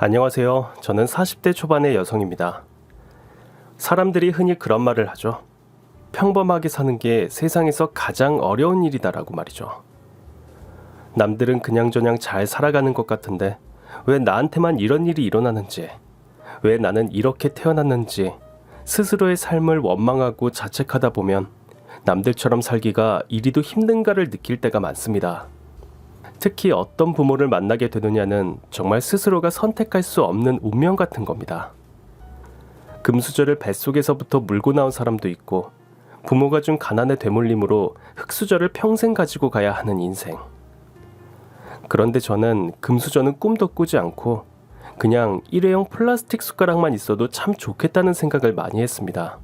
안녕하세요. 저는 40대 초반의 여성입니다. 사람들이 흔히 그런 말을 하죠. 평범하게 사는 게 세상에서 가장 어려운 일이다라고 말이죠. 남들은 그냥저냥 잘 살아가는 것 같은데 왜 나한테만 이런 일이 일어나는지, 왜 나는 이렇게 태어났는지 스스로의 삶을 원망하고 자책하다 보면 남들처럼 살기가 이리도 힘든가를 느낄 때가 많습니다. 특히 어떤 부모를 만나게 되느냐는 정말 스스로가 선택할 수 없는 운명 같은 겁니다. 금수저를 뱃속에서부터 물고 나온 사람도 있고 부모가 준 가난의 되물림으로 흙수저를 평생 가지고 가야 하는 인생. 그런데 저는 금수저는 꿈도 꾸지 않고 그냥 일회용 플라스틱 숟가락만 있어도 참 좋겠다는 생각을 많이 했습니다.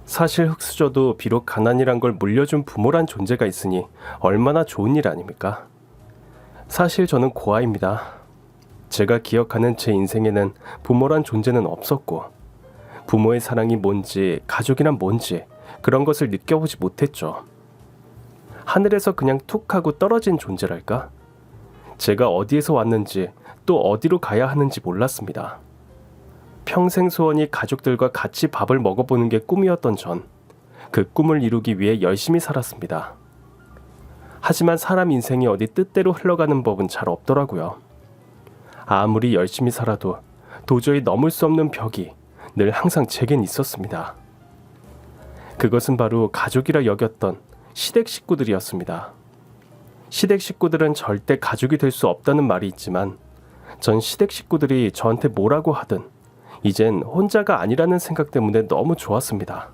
사실 흙수저도 비록 가난이란 걸 물려준 부모란 존재가 있으니 얼마나 좋은 일 아닙니까? 사실 저는 고아입니다. 제가 기억하는 제 인생에는 부모란 존재는 없었고 부모의 사랑이 뭔지 가족이란 뭔지 그런 것을 느껴보지 못했죠. 하늘에서 그냥 툭 하고 떨어진 존재랄까? 제가 어디에서 왔는지 또 어디로 가야 하는지 몰랐습니다. 평생 소원이 가족들과 같이 밥을 먹어보는 게 꿈이었던 전 그 꿈을 이루기 위해 열심히 살았습니다. 하지만 사람 인생이 어디 뜻대로 흘러가는 법은 잘 없더라고요. 아무리 열심히 살아도 도저히 넘을 수 없는 벽이 늘 항상 제겐 있었습니다. 그것은 바로 가족이라 여겼던 시댁 식구들이었습니다. 시댁 식구들은 절대 가족이 될 수 없다는 말이 있지만 전 시댁 식구들이 저한테 뭐라고 하든 이젠 혼자가 아니라는 생각 때문에 너무 좋았습니다.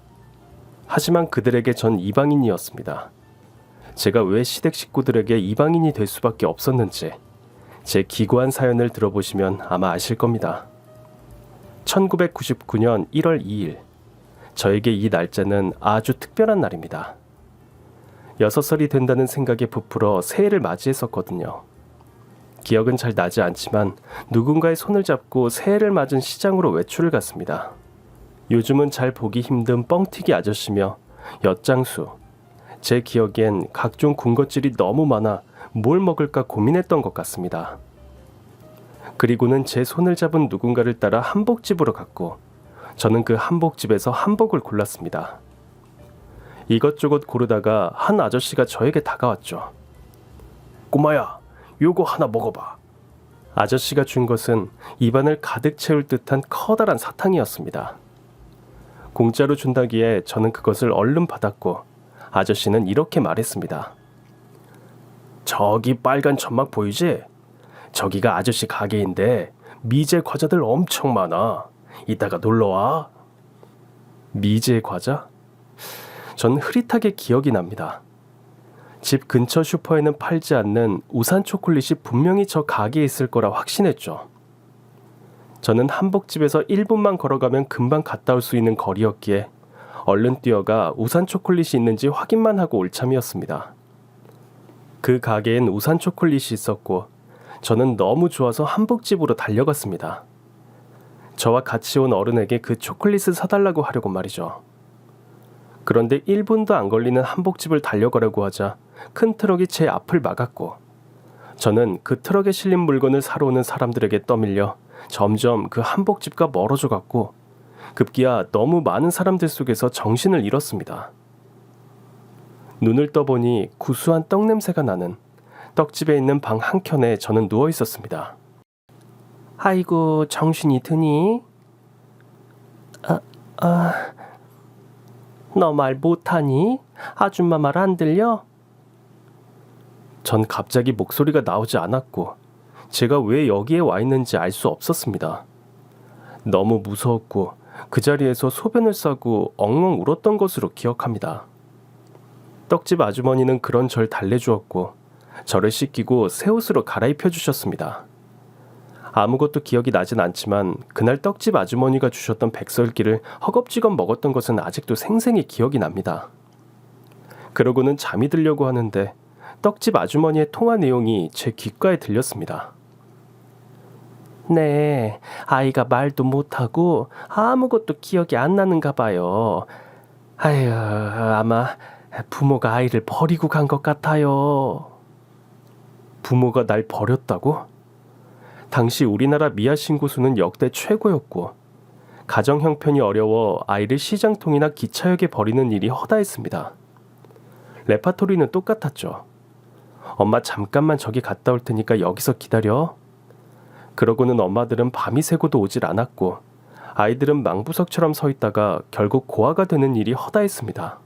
하지만 그들에게 전 이방인이었습니다. 제가 왜 시댁 식구들에게 이방인이 될 수밖에 없었는지 제 기고한 사연을 들어보시면 아마 아실 겁니다. 1999년 1월 2일, 저에게 이 날짜는 아주 특별한 날입니다. 6살이 된다는 생각에 부풀어 새해를 맞이했었거든요. 기억은 잘 나지 않지만 누군가의 손을 잡고 새해를 맞은 시장으로 외출을 갔습니다. 요즘은 잘 보기 힘든 뻥튀기 아저씨며 엿장수, 제 기억엔 각종 군것질이 너무 많아 뭘 먹을까 고민했던 것 같습니다. 그리고는 제 손을 잡은 누군가를 따라 한복집으로 갔고 저는 그 한복집에서 한복을 골랐습니다. 이것저것 고르다가 한 아저씨가 저에게 다가왔죠. 꼬마야, 요거 하나 먹어봐. 아저씨가 준 것은 입안을 가득 채울 듯한 커다란 사탕이었습니다. 공짜로 준다기에 저는 그것을 얼른 받았고 아저씨는 이렇게 말했습니다. 저기 빨간 천막 보이지? 저기가 아저씨 가게인데 미제 과자들 엄청 많아. 이따가 놀러와. 미제 과자? 전 흐릿하게 기억이 납니다. 집 근처 슈퍼에는 팔지 않는 우산 초콜릿이 분명히 저 가게에 있을 거라 확신했죠. 저는 한복집에서 1분만 걸어가면 금방 갔다 올 수 있는 거리였기에 얼른 뛰어가 우산 초콜릿이 있는지 확인만 하고 올 참이었습니다. 그 가게엔 우산 초콜릿이 있었고 저는 너무 좋아서 한복집으로 달려갔습니다. 저와 같이 온 어른에게 그 초콜릿을 사달라고 하려고 말이죠. 그런데 1분도 안 걸리는 한복집을 달려가려고 하자 큰 트럭이 제 앞을 막았고 저는 그 트럭에 실린 물건을 사러 오는 사람들에게 떠밀려 점점 그 한복집과 멀어져 갔고 급기야 너무 많은 사람들 속에서 정신을 잃었습니다. 눈을 떠보니 구수한 떡 냄새가 나는 떡집에 있는 방 한켠에 저는 누워 있었습니다. 아이고, 정신이 드니? 너 말 못하니? 아줌마 말 안 들려? 전 갑자기 목소리가 나오지 않았고 제가 왜 여기에 와 있는지 알 수 없었습니다. 너무 무서웠고 그 자리에서 소변을 싸고 엉엉 울었던 것으로 기억합니다. 떡집 아주머니는 그런 절 달래주었고 저를 씻기고 새 옷으로 갈아입혀 주셨습니다. 아무것도 기억이 나진 않지만 그날 떡집 아주머니가 주셨던 백설기를 허겁지겁 먹었던 것은 아직도 생생히 기억이 납니다. 그러고는 잠이 들려고 하는데 떡집 아주머니의 통화 내용이 제 귓가에 들렸습니다. 네, 아이가 말도 못하고 아무것도 기억이 안 나는가 봐요. 아휴, 아마 부모가 아이를 버리고 간 것 같아요. 부모가 날 버렸다고? 당시 우리나라 미아 신고 수는 역대 최고였고 가정 형편이 어려워 아이를 시장통이나 기차역에 버리는 일이 허다했습니다. 레파토리는 똑같았죠. 엄마 잠깐만 저기 갔다 올 테니까 여기서 기다려. 그러고는 엄마들은 밤이 새고도 오질 않았고 아이들은 망부석처럼 서 있다가 결국 고아가 되는 일이 허다했습니다.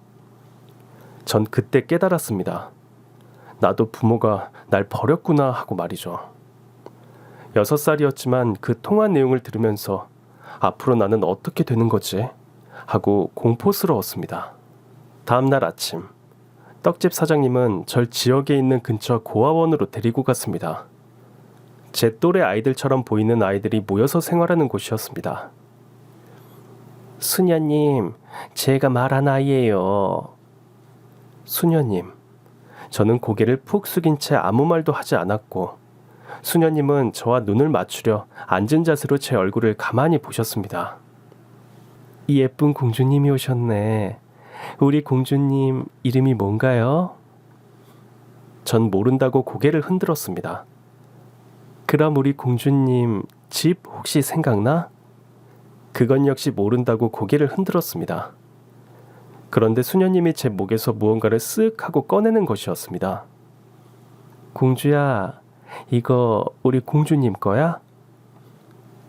전 그때 깨달았습니다. 나도 부모가 날 버렸구나 하고 말이죠. 6살이었지만 그 통화 내용을 들으면서 앞으로 나는 어떻게 되는 거지? 하고 공포스러웠습니다. 다음날 아침, 떡집 사장님은 절 지역에 있는 근처 고아원으로 데리고 갔습니다. 제 또래 아이들처럼 보이는 아이들이 모여서 생활하는 곳이었습니다. 수녀님, 제가 말한 아이예요. 수녀님, 저는 고개를 푹 숙인 채 아무 말도 하지 않았고 수녀님은 저와 눈을 맞추려 앉은 자세로 제 얼굴을 가만히 보셨습니다. 이 예쁜 공주님이 오셨네. 우리 공주님 이름이 뭔가요? 전 모른다고 고개를 흔들었습니다. 그럼 우리 공주님 집 혹시 생각나? 그건 역시 모른다고 고개를 흔들었습니다. 그런데 수녀님이 제 목에서 무언가를 쓱 하고 꺼내는 것이었습니다. 공주야, 이거 우리 공주님 거야?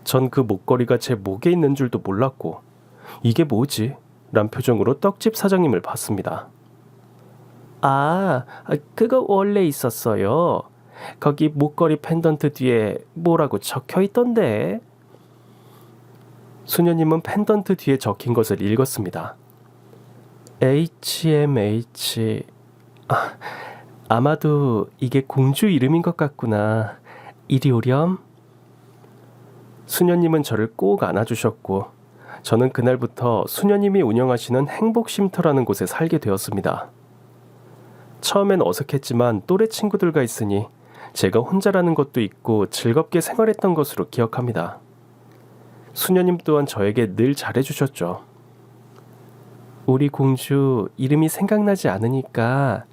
전 그 목걸이가 제 목에 있는 줄도 몰랐고 이게 뭐지? 란 표정으로 떡집 사장님을 봤습니다. 아, 그거 원래 있었어요. 거기 목걸이 펜던트 뒤에 뭐라고 적혀 있던데. 수녀님은 펜던트 뒤에 적힌 것을 읽었습니다. HMH. 아마도 이게 공주 이름인 것 같구나. 이리 오렴. 수녀님은 저를 꼭 안아주셨고 저는 그날부터 수녀님이 운영하시는 행복쉼터라는 곳에 살게 되었습니다. 처음엔 어색했지만 또래 친구들과 있으니 제가 혼자라는 것도 있고 즐겁게 생활했던 것으로 기억합니다. 수녀님 또한 저에게 늘 잘해주셨죠. 우리 공주 이름이 생각나지 않으니까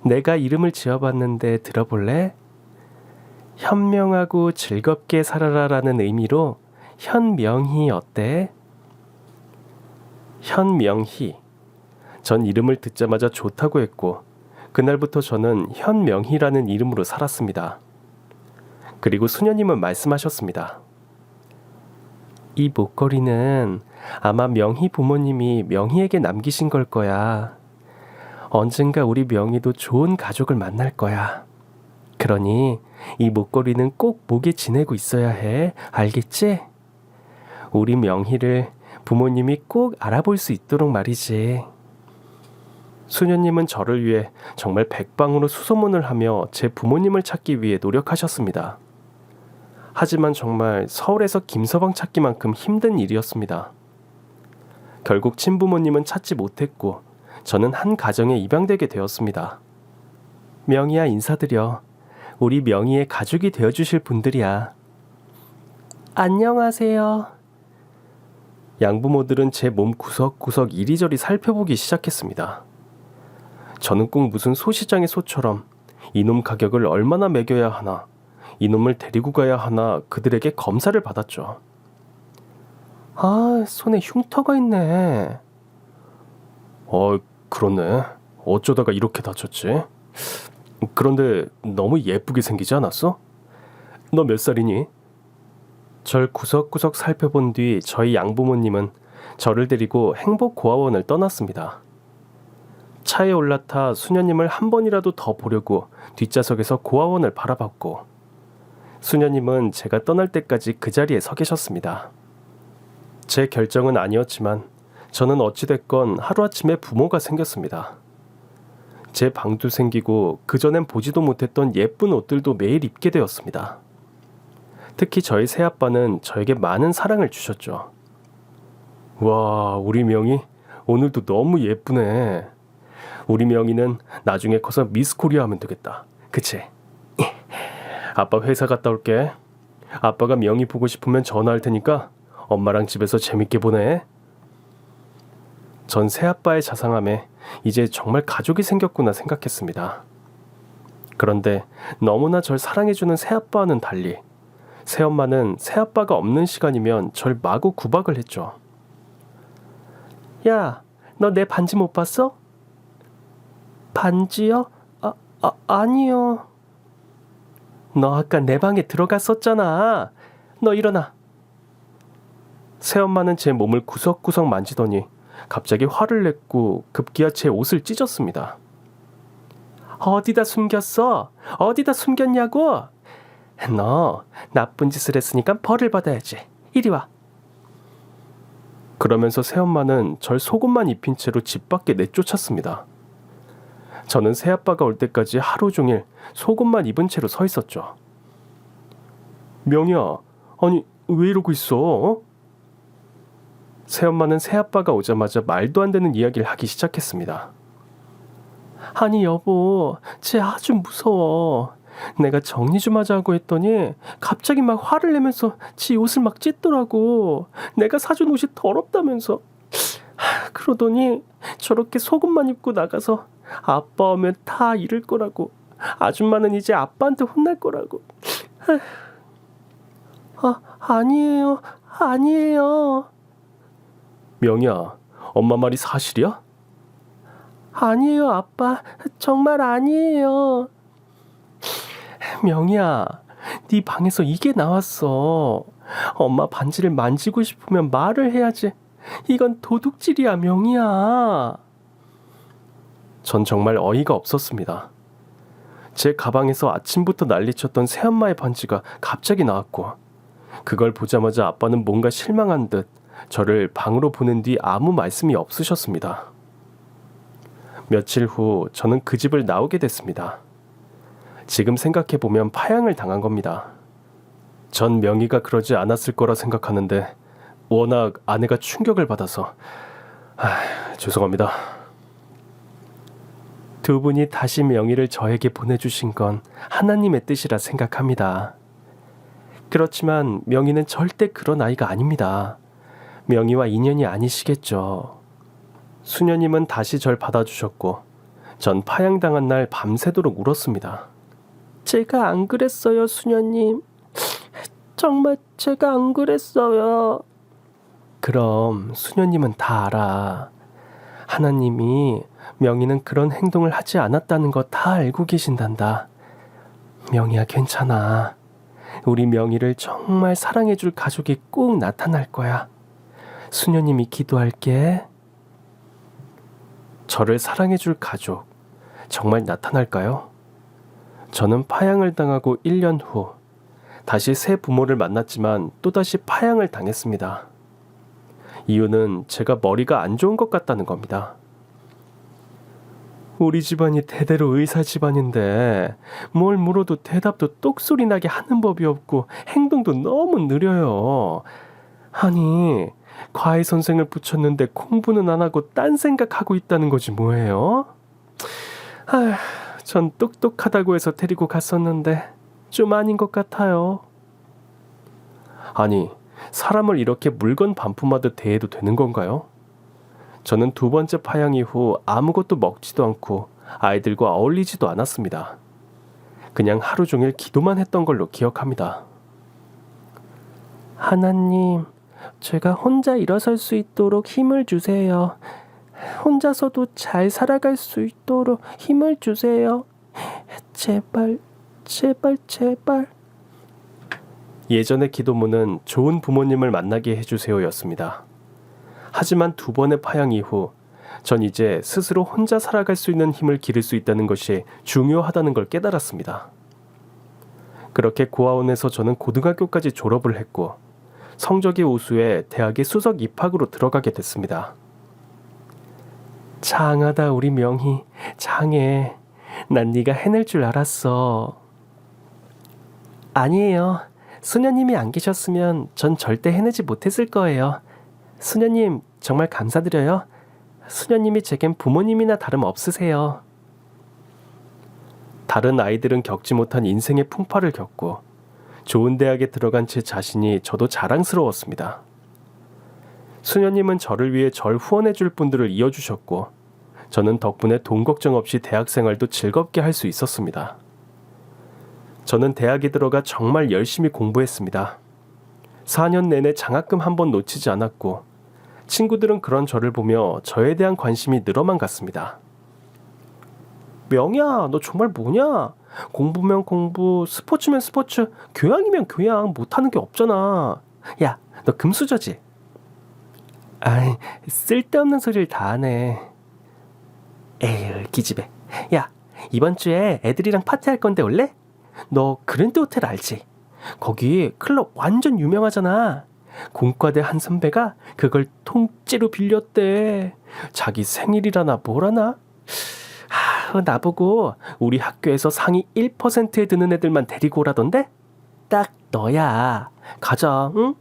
내가 이름을 지어봤는데 들어볼래? 현명하고 즐겁게 살아라라는 의미로 현명희 어때? 현명희. 전 이름을 듣자마자 좋다고 했고 그날부터 저는 현명희라는 이름으로 살았습니다. 그리고 수녀님은 말씀하셨습니다. 이 목걸이는 아마 명희 부모님이 명희에게 남기신 걸 거야. 언젠가 우리 명희도 좋은 가족을 만날 거야. 그러니 이 목걸이는 꼭 목에 지내고 있어야 해. 알겠지? 우리 명희를 부모님이 꼭 알아볼 수 있도록 말이지. 수녀님은 저를 위해 정말 백방으로 수소문을 하며 제 부모님을 찾기 위해 노력하셨습니다. 하지만 정말 서울에서 김서방 찾기만큼 힘든 일이었습니다. 결국 친부모님은 찾지 못했고 저는 한 가정에 입양되게 되었습니다. 명희야, 인사드려. 우리 명희의 가족이 되어주실 분들이야. 안녕하세요. 양부모들은 제 몸 구석구석 이리저리 살펴보기 시작했습니다. 저는 꼭 무슨 소시장의 소처럼 이놈 가격을 얼마나 매겨야 하나, 이놈을 데리고 가야 하나 그들에게 검사를 받았죠. 아, 손에 흉터가 있네. 그렇네. 어쩌다가 이렇게 다쳤지? 그런데 너무 예쁘게 생기지 않았어? 너 몇 살이니? 절 구석구석 살펴본 뒤 저희 양부모님은 저를 데리고 행복고아원을 떠났습니다. 차에 올라타 수녀님을 한 번이라도 더 보려고 뒷좌석에서 고아원을 바라봤고 수녀님은 제가 떠날 때까지 그 자리에 서 계셨습니다. 제 결정은 아니었지만 저는 어찌됐건 하루아침에 부모가 생겼습니다. 제 방도 생기고 그전엔 보지도 못했던 예쁜 옷들도 매일 입게 되었습니다. 특히 저희 새아빠는 저에게 많은 사랑을 주셨죠. 와, 우리 명희 오늘도 너무 예쁘네. 우리 명희는 나중에 커서 미스 코리아 하면 되겠다. 그치? 아빠 회사 갔다 올게. 아빠가 명희 보고 싶으면 전화할 테니까 엄마랑 집에서 재밌게 보내. 전 새아빠의 자상함에 이제 정말 가족이 생겼구나 생각했습니다. 그런데 너무나 절 사랑해주는 새아빠와는 달리 새엄마는 새아빠가 없는 시간이면 절 마구 구박을 했죠. 야, 너 내 반지 못 봤어? 반지요? 아니요. 너 아까 내 방에 들어갔었잖아. 너 일어나. 새엄마는 제 몸을 구석구석 만지더니 갑자기 화를 냈고 급기야 제 옷을 찢었습니다. 어디다 숨겼어? 어디다 숨겼냐고? 너 나쁜 짓을 했으니까 벌을 받아야지. 이리 와. 그러면서 새엄마는 절 속옷만 입힌 채로 집 밖에 내쫓았습니다. 저는 새아빠가 올 때까지 하루 종일 속옷만 입은 채로 서 있었죠. 명희야, 아니 왜 이러고 있어? 새엄마는 새아빠가 오자마자 말도 안 되는 이야기를 하기 시작했습니다. 아니 여보, 쟤 아주 무서워. 내가 정리 좀 하자고 했더니 갑자기 막 화를 내면서 지 옷을 막 찢더라고. 내가 사준 옷이 더럽다면서. 그러더니 저렇게 속옷만 입고 나가서 아빠 오면 다 잃을 거라고. 아줌마는 이제 아빠한테 혼날 거라고. 아니에요. 아니에요. 명희야, 엄마 말이 사실이야? 아니에요, 아빠. 정말 아니에요. 명희야, 네 방에서 이게 나왔어. 엄마 반지를 만지고 싶으면 말을 해야지. 이건 도둑질이야, 명희야. 전 정말 어이가 없었습니다. 제 가방에서 아침부터 난리쳤던 새엄마의 반지가 갑자기 나왔고, 그걸 보자마자 아빠는 뭔가 실망한 듯 저를 방으로 보낸 뒤 아무 말씀이 없으셨습니다. 며칠 후 저는 그 집을 나오게 됐습니다. 지금 생각해보면 파양을 당한 겁니다. 전 명희가 그러지 않았을 거라 생각하는데 워낙 아내가 충격을 받아서 죄송합니다. 두 분이 다시 명희를 저에게 보내주신 건 하나님의 뜻이라 생각합니다. 그렇지만 명희는 절대 그런 아이가 아닙니다. 명희와 인연이 아니시겠죠. 수녀님은 다시 절 받아주셨고 전 파양당한 날 밤새도록 울었습니다. 제가 안 그랬어요, 수녀님. 정말 제가 안 그랬어요. 그럼 수녀님은 다 알아. 하나님이 명희는 그런 행동을 하지 않았다는 거 다 알고 계신단다. 명희야, 괜찮아. 우리 명희를 정말 사랑해줄 가족이 꼭 나타날 거야. 수녀님이 기도할게. 저를 사랑해줄 가족, 정말 나타날까요? 저는 파양을 당하고 1년 후 다시 새 부모를 만났지만 또다시 파양을 당했습니다. 이유는 제가 머리가 안 좋은 것 같다는 겁니다. 우리 집안이 대대로 의사 집안인데 뭘 물어도 대답도 똑소리 나게 하는 법이 없고 행동도 너무 느려요. 아니, 과외 선생을 붙였는데 공부는 안 하고 딴 생각하고 있다는 거지 뭐예요? 전 똑똑하다고 해서 데리고 갔었는데 좀 아닌 것 같아요. 아니, 사람을 이렇게 물건 반품하듯 대해도 되는 건가요? 저는 두 번째 파양 이후 아무것도 먹지도 않고 아이들과 어울리지도 않았습니다. 그냥 하루 종일 기도만 했던 걸로 기억합니다. 하나님, 제가 혼자 일어설 수 있도록 힘을 주세요. 혼자서도 잘 살아갈 수 있도록 힘을 주세요. 제발, 제발, 제발. 예전의 기도문은 좋은 부모님을 만나게 해주세요였습니다. 하지만 두 번의 파양 이후 전 이제 스스로 혼자 살아갈 수 있는 힘을 기를 수 있다는 것이 중요하다는 걸 깨달았습니다. 그렇게 고아원에서 저는 고등학교까지 졸업을 했고 성적이 우수해 대학에 수석 입학으로 들어가게 됐습니다. 장하다 우리 명희, 장해. 난 네가 해낼 줄 알았어. 아니에요. 수녀님이 안 계셨으면 전 절대 해내지 못했을 거예요. 수녀님 정말 감사드려요. 수녀님이 제겐 부모님이나 다름없으세요. 다른 아이들은 겪지 못한 인생의 풍파를 겪고 좋은 대학에 들어간 제 자신이 저도 자랑스러웠습니다. 수녀님은 저를 위해 절 후원해줄 분들을 이어주셨고 저는 덕분에 돈 걱정 없이 대학 생활도 즐겁게 할 수 있었습니다. 저는 대학에 들어가 정말 열심히 공부했습니다. 4년 내내 장학금 한 번 놓치지 않았고 친구들은 그런 저를 보며 저에 대한 관심이 늘어만 갔습니다. 명희야, 너 정말 뭐냐? 공부면 공부, 스포츠면 스포츠, 교양이면 교양, 못하는 게 없잖아. 야, 너 금수저지? 아이, 쓸데없는 소리를 다 하네. 에휴, 기집애. 야, 이번 주에 애들이랑 파티할 건데 올래? 너 그랜드 호텔 알지? 거기 클럽 완전 유명하잖아. 공과대 한 선배가 그걸 통째로 빌렸대. 자기 생일이라나 뭐라나? 나보고 우리 학교에서 상위 1%에 드는 애들만 데리고 오라던데? 딱 너야. 가자, 응?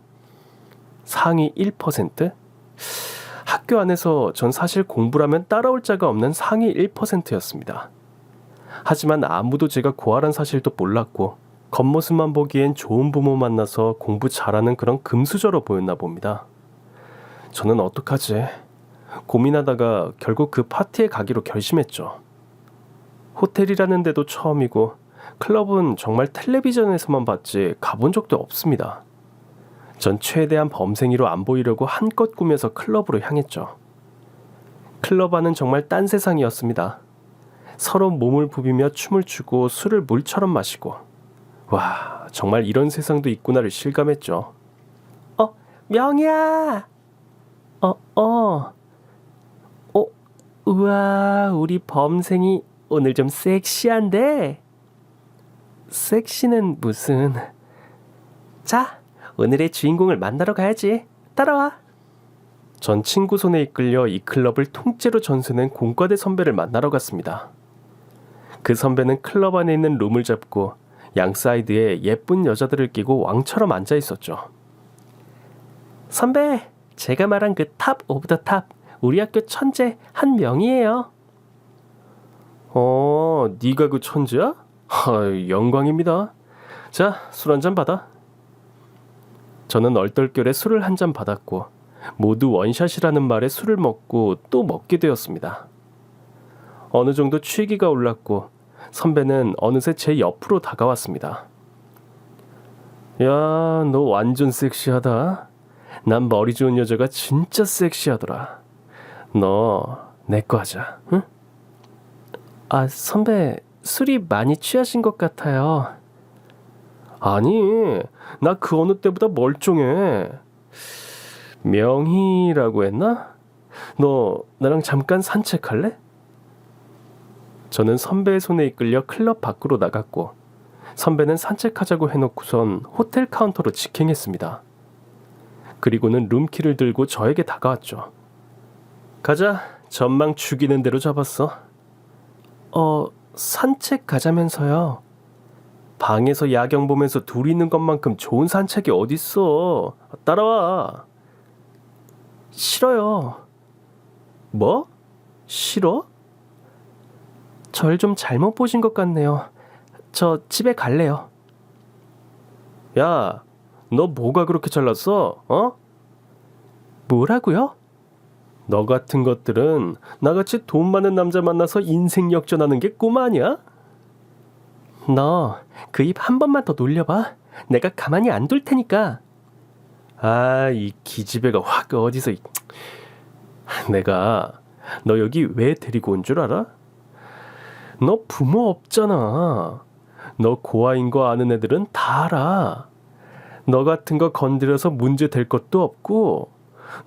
상위 1%? 학교 안에서 전 사실 공부라면 따라올 자가 없는 상위 1%였습니다. 하지만 아무도 제가 고아란 사실도 몰랐고 겉모습만 보기엔 좋은 부모 만나서 공부 잘하는 그런 금수저로 보였나 봅니다. 저는 어떡하지? 고민하다가 결국 그 파티에 가기로 결심했죠. 호텔이라는 데도 처음이고 클럽은 정말 텔레비전에서만 봤지 가본 적도 없습니다. 전 최대한 범생이로 안 보이려고 한껏 꾸며서 클럽으로 향했죠. 클럽 안은 정말 딴 세상이었습니다. 서로 몸을 부비며 춤을 추고 술을 물처럼 마시고, 와, 정말 이런 세상도 있구나를 실감했죠. 명희야! 우와, 우리 범생이 오늘 좀 섹시한데? 섹시는 무슨... 자, 오늘의 주인공을 만나러 가야지. 따라와. 전 친구 손에 이끌려 이 클럽을 통째로 전수낸 공과대 선배를 만나러 갔습니다. 그 선배는 클럽 안에 있는 룸을 잡고 양 사이드에 예쁜 여자들을 끼고 왕처럼 앉아 있었죠. 선배, 제가 말한 그 탑 오브 더 탑, 우리 학교 천재 한명이에요. 네가 그 천재야? 영광입니다. 자, 술 한잔 받아. 저는 얼떨결에 술을 한 잔 받았고 모두 원샷이라는 말에 술을 먹고 또 먹게 되었습니다. 어느 정도 취기가 올랐고 선배는 어느새 제 옆으로 다가왔습니다. 야, 너 완전 섹시하다. 난 머리 좋은 여자가 진짜 섹시하더라. 너 내 거 하자, 응? 선배, 술이 많이 취하신 것 같아요. 아니, 나 그 어느 때보다 멀쩡해. 명희라고 했나? 너 나랑 잠깐 산책할래? 저는 선배의 손에 이끌려 클럽 밖으로 나갔고 선배는 산책하자고 해놓고선 호텔 카운터로 직행했습니다. 그리고는 룸키를 들고 저에게 다가왔죠. 가자, 전망 죽이는 대로 잡았어. 산책 가자면서요. 방에서 야경 보면서 둘이 있는 것만큼 좋은 산책이 어딨어. 따라와. 싫어요. 뭐? 싫어? 절 좀 잘못 보신 것 같네요. 저 집에 갈래요. 야, 너 뭐가 그렇게 잘났어? 뭐라고요? 너 같은 것들은 나같이 돈 많은 남자 만나서 인생 역전하는 게 꿈 아니야? 너 그 입 한 번만 더 놀려봐. 내가 가만히 안 둘 테니까. 이 기집애가 확 어디서... 내가 너 여기 왜 데리고 온 줄 알아? 너 부모 없잖아. 너 고아인 거 아는 애들은 다 알아. 너 같은 거 건드려서 문제 될 것도 없고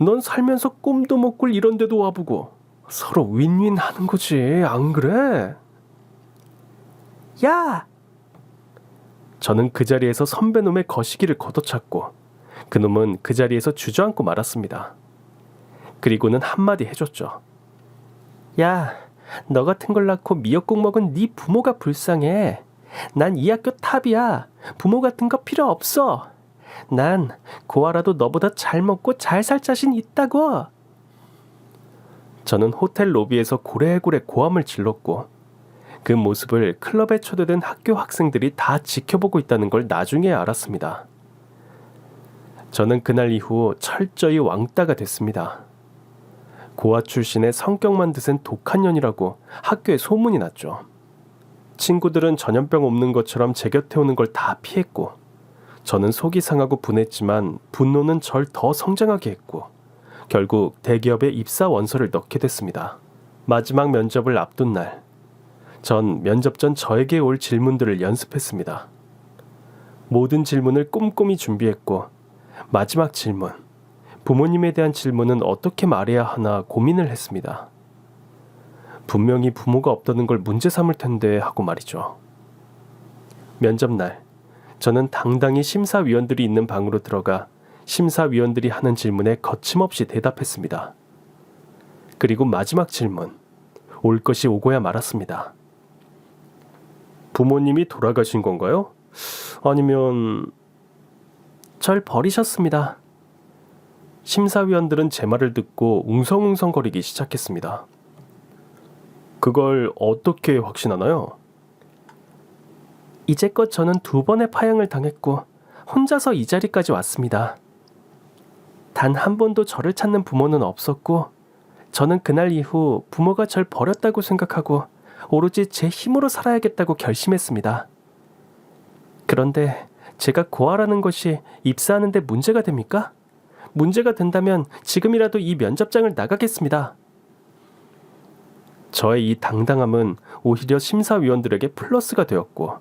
넌 살면서 꿈도 못 꿀 이런 데도 와보고 서로 윈윈 하는 거지, 안 그래? 야! 저는 그 자리에서 선배놈의 거시기를 걷어찼고 그놈은 그 자리에서 주저앉고 말았습니다. 그리고는 한마디 해줬죠. 야, 너 같은 걸 낳고 미역국 먹은 네 부모가 불쌍해. 난 이 학교 탑이야. 부모 같은 거 필요 없어. 난 고아라도 너보다 잘 먹고 잘 살 자신 있다고. 저는 호텔 로비에서 고래고래 고함을 질렀고 그 모습을 클럽에 초대된 학교 학생들이 다 지켜보고 있다는 걸 나중에 알았습니다. 저는 그날 이후 철저히 왕따가 됐습니다. 고아 출신의 성격만 드센 독한 년이라고 학교에 소문이 났죠. 친구들은 전염병 없는 것처럼 제 곁에 오는 걸 다 피했고, 저는 속이 상하고 분했지만 분노는 절 더 성장하게 했고, 결국 대기업에 입사 원서를 넣게 됐습니다. 마지막 면접을 앞둔 날, 전 면접 전 저에게 올 질문들을 연습했습니다. 모든 질문을 꼼꼼히 준비했고, 마지막 질문, 부모님에 대한 질문은 어떻게 말해야 하나 고민을 했습니다. 분명히 부모가 없다는 걸 문제 삼을 텐데 하고 말이죠. 면접 날, 저는 당당히 심사위원들이 있는 방으로 들어가 심사위원들이 하는 질문에 거침없이 대답했습니다. 그리고 마지막 질문, 올 것이 오고야 말았습니다. 부모님이 돌아가신 건가요? 아니면... 절 버리셨습니다. 심사위원들은 제 말을 듣고 웅성웅성거리기 시작했습니다. 그걸 어떻게 확신하나요? 이제껏 저는 2번의 파양을 당했고 혼자서 이 자리까지 왔습니다. 단 한 번도 저를 찾는 부모는 없었고, 저는 그날 이후 부모가 절 버렸다고 생각하고 오로지 제 힘으로 살아야겠다고 결심했습니다. 그런데 제가 고아라는 것이 입사하는 데 문제가 됩니까? 문제가 된다면 지금이라도 이 면접장을 나가겠습니다. 저의 이 당당함은 오히려 심사위원들에게 플러스가 되었고,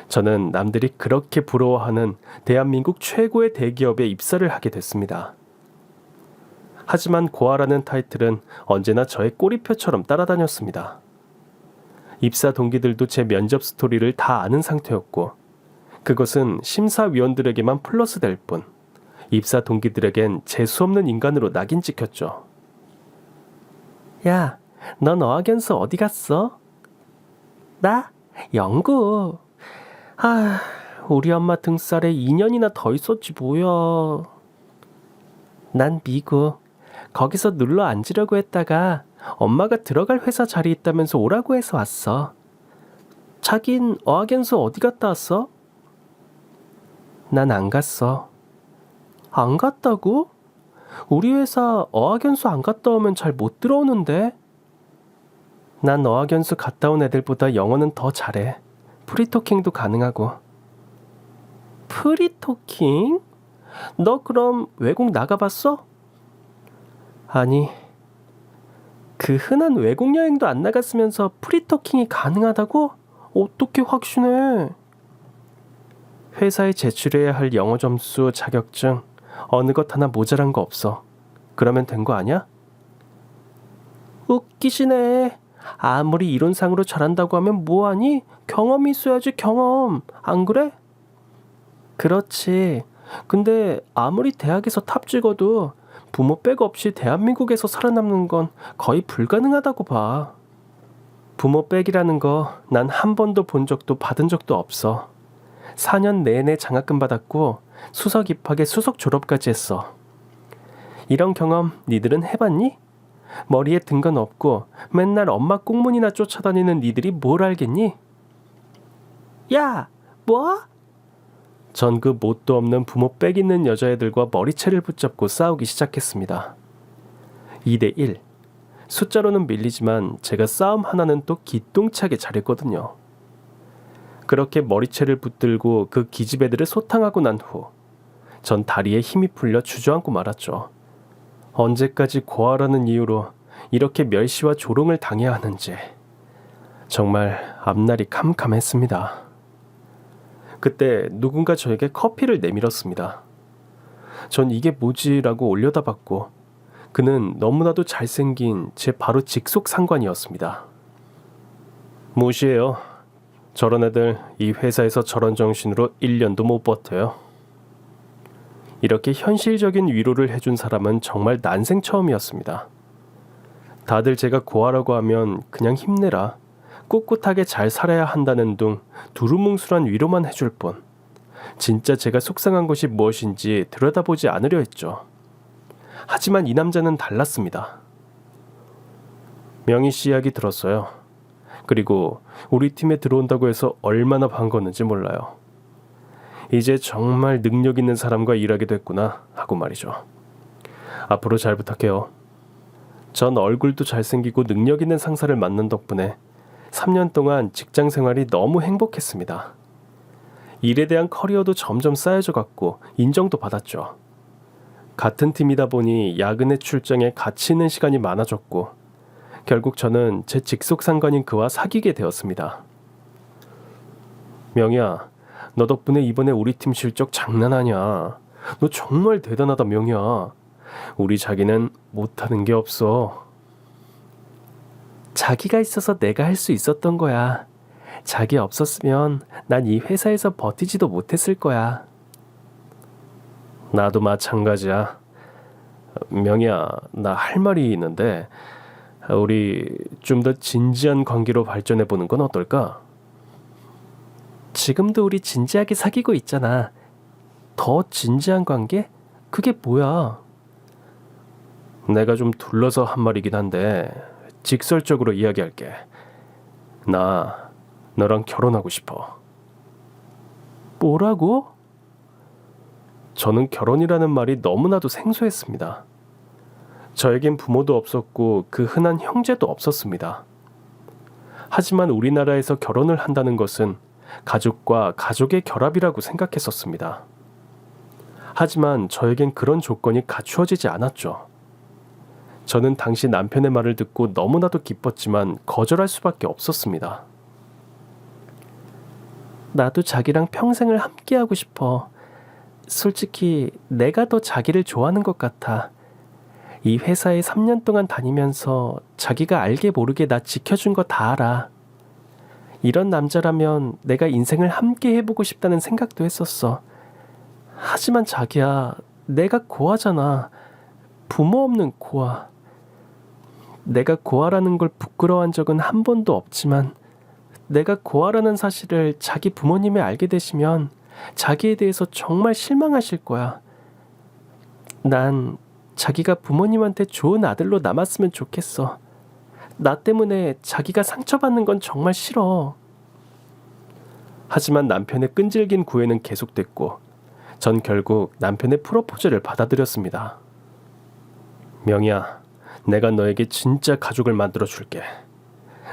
저는 남들이 그렇게 부러워하는 대한민국 최고의 대기업에 입사를 하게 됐습니다. 하지만 고아라는 타이틀은 언제나 저의 꼬리표처럼 따라다녔습니다. 입사 동기들도 제 면접 스토리를 다 아는 상태였고, 그것은 심사위원들에게만 플러스 될 뿐, 입사 동기들에겐 재수없는 인간으로 낙인 찍혔죠. 야, 넌 어학연수 어디 갔어? 나? 영국. 우리 엄마 등살에 2년이나 더 있었지 뭐야. 난 미국. 거기서 눌러 앉으려고 했다가 엄마가 들어갈 회사 자리 있다면서 오라고 해서 왔어. 자긴 어학연수 어디 갔다 왔어? 난 안 갔어. 안 갔다고? 우리 회사 어학연수 안 갔다 오면 잘 못 들어오는데. 난 어학연수 갔다 온 애들보다 영어는 더 잘해. 프리토킹도 가능하고. 프리토킹? 너 그럼 외국 나가봤어? 아니, 그 흔한 외국 여행도 안 나갔으면서 프리토킹이 가능하다고? 어떻게 확신해? 회사에 제출해야 할 영어 점수, 자격증, 어느 것 하나 모자란 거 없어. 그러면 된 거 아니야? 웃기시네. 아무리 이론상으로 잘한다고 하면 뭐하니? 경험이 있어야지, 경험. 안 그래? 그렇지. 근데 아무리 대학에서 탑 찍어도 부모 백 없이 대한민국에서 살아남는 건 거의 불가능하다고 봐. 부모 백이라는 거 난 한 번도 본 적도 받은 적도 없어. 4년 내내 장학금 받았고 수석 입학에 수석 졸업까지 했어. 이런 경험 니들은 해봤니? 머리에 든 건 없고 맨날 엄마 꽁문이나 쫓아다니는 니들이 뭘 알겠니? 야, 뭐? 전 그 뭣도 없는 부모 빽 있는 여자애들과 머리채를 붙잡고 싸우기 시작했습니다. 2대1. 숫자로는 밀리지만 제가 싸움 하나는 또 기똥차게 잘했거든요. 그렇게 머리채를 붙들고 그 기집애들을 소탕하고 난 후, 전 다리에 힘이 풀려 주저앉고 말았죠. 언제까지 고아라는 이유로 이렇게 멸시와 조롱을 당해야 하는지 정말 앞날이 캄캄했습니다. 그때 누군가 저에게 커피를 내밀었습니다. 전 이게 뭐지라고 올려다봤고, 그는 너무나도 잘생긴 제 바로 직속 상관이었습니다. 무시해요. 저런 애들 이 회사에서 저런 정신으로 1년도 못 버텨요. 이렇게 현실적인 위로를 해준 사람은 정말 난생 처음이었습니다. 다들 제가 고아라고 하면 그냥 힘내라, 꿋꿋하게 잘 살아야 한다는 둥 두루뭉술한 위로만 해줄 뿐, 진짜 제가 속상한 것이 무엇인지 들여다보지 않으려 했죠. 하지만 이 남자는 달랐습니다. 명희 씨 이야기 들었어요. 그리고 우리 팀에 들어온다고 해서 얼마나 반가웠는지 몰라요. 이제 정말 능력 있는 사람과 일하게 됐구나 하고 말이죠. 앞으로 잘 부탁해요. 전 얼굴도 잘생기고 능력 있는 상사를 만난 덕분에 3년 동안 직장 생활이 너무 행복했습니다. 일에 대한 커리어도 점점 쌓여져 갔고 인정도 받았죠. 같은 팀이다 보니 야근의 출장에 같이 있는 시간이 많아졌고 결국 저는 제 직속 상관인 그와 사귀게 되었습니다. 명희야, 너 덕분에 이번에 우리 팀 실적 장난 아니야. 너 정말 대단하다, 명희야. 우리 자기는 못하는 게 없어. 자기가 있어서 내가 할 수 있었던 거야. 자기 없었으면 난 이 회사에서 버티지도 못했을 거야. 나도 마찬가지야. 명희야, 나 할 말이 있는데 우리 좀 더 진지한 관계로 발전해 보는 건 어떨까? 지금도 우리 진지하게 사귀고 있잖아. 더 진지한 관계? 그게 뭐야? 내가 좀 둘러서 한 말이긴 한데 직설적으로 이야기할게. 나 너랑 결혼하고 싶어. 뭐라고? 저는 결혼이라는 말이 너무나도 생소했습니다. 저에겐 부모도 없었고 그 흔한 형제도 없었습니다. 하지만 우리나라에서 결혼을 한다는 것은 가족과 가족의 결합이라고 생각했었습니다. 하지만 저에겐 그런 조건이 갖추어지지 않았죠. 저는 당시 남편의 말을 듣고 너무나도 기뻤지만 거절할 수밖에 없었습니다. 나도 자기랑 평생을 함께하고 싶어. 솔직히 내가 더 자기를 좋아하는 것 같아. 이 회사에 3년 동안 다니면서 자기가 알게 모르게 나 지켜준 거 다 알아. 이런 남자라면 내가 인생을 함께 해보고 싶다는 생각도 했었어. 하지만 자기야, 내가 고아잖아. 부모 없는 고아. 내가 고아라는 걸 부끄러워한 적은 한 번도 없지만 내가 고아라는 사실을 자기 부모님이 알게 되시면 자기에 대해서 정말 실망하실 거야. 난 자기가 부모님한테 좋은 아들로 남았으면 좋겠어. 나 때문에 자기가 상처받는 건 정말 싫어. 하지만 남편의 끈질긴 구애는 계속됐고 전 결국 남편의 프로포즈를 받아들였습니다. 명희야, 내가 너에게 진짜 가족을 만들어 줄게.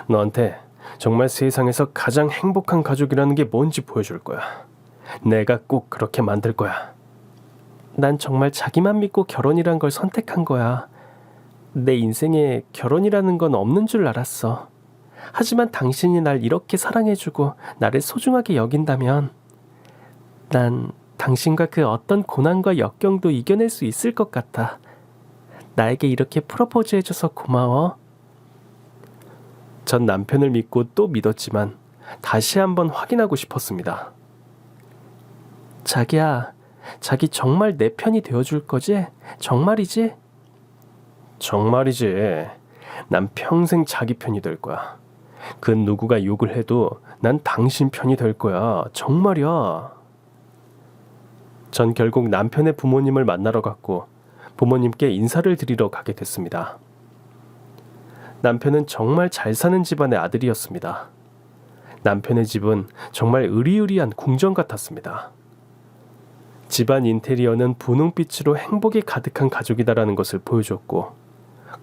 너한테 정말 세상에서 가장 행복한 가족이라는 게 뭔지 보여줄 거야. 내가 꼭 그렇게 만들 거야. 난 정말 자기만 믿고 결혼이란 걸 선택한 거야. 내 인생에 결혼이라는 건 없는 줄 알았어. 하지만 당신이 날 이렇게 사랑해주고 나를 소중하게 여긴다면 난 당신과 그 어떤 고난과 역경도 이겨낼 수 있을 것 같아. 나에게 이렇게 프로포즈 해줘서 고마워. 전 남편을 믿고 또 믿었지만 다시 한번 확인하고 싶었습니다. 자기야, 자기 정말 내 편이 되어줄 거지? 정말이지? 정말이지. 난 평생 자기 편이 될 거야. 그 누구가 욕을 해도 난 당신 편이 될 거야. 정말이야. 전 결국 남편의 부모님을 만나러 갔고 부모님께 인사를 드리러 가게 됐습니다. 남편은 정말 잘 사는 집안의 아들이었습니다. 남편의 집은 정말 으리으리한 궁전 같았습니다. 집안 인테리어는 분홍빛으로 행복이 가득한 가족이다라는 것을 보여줬고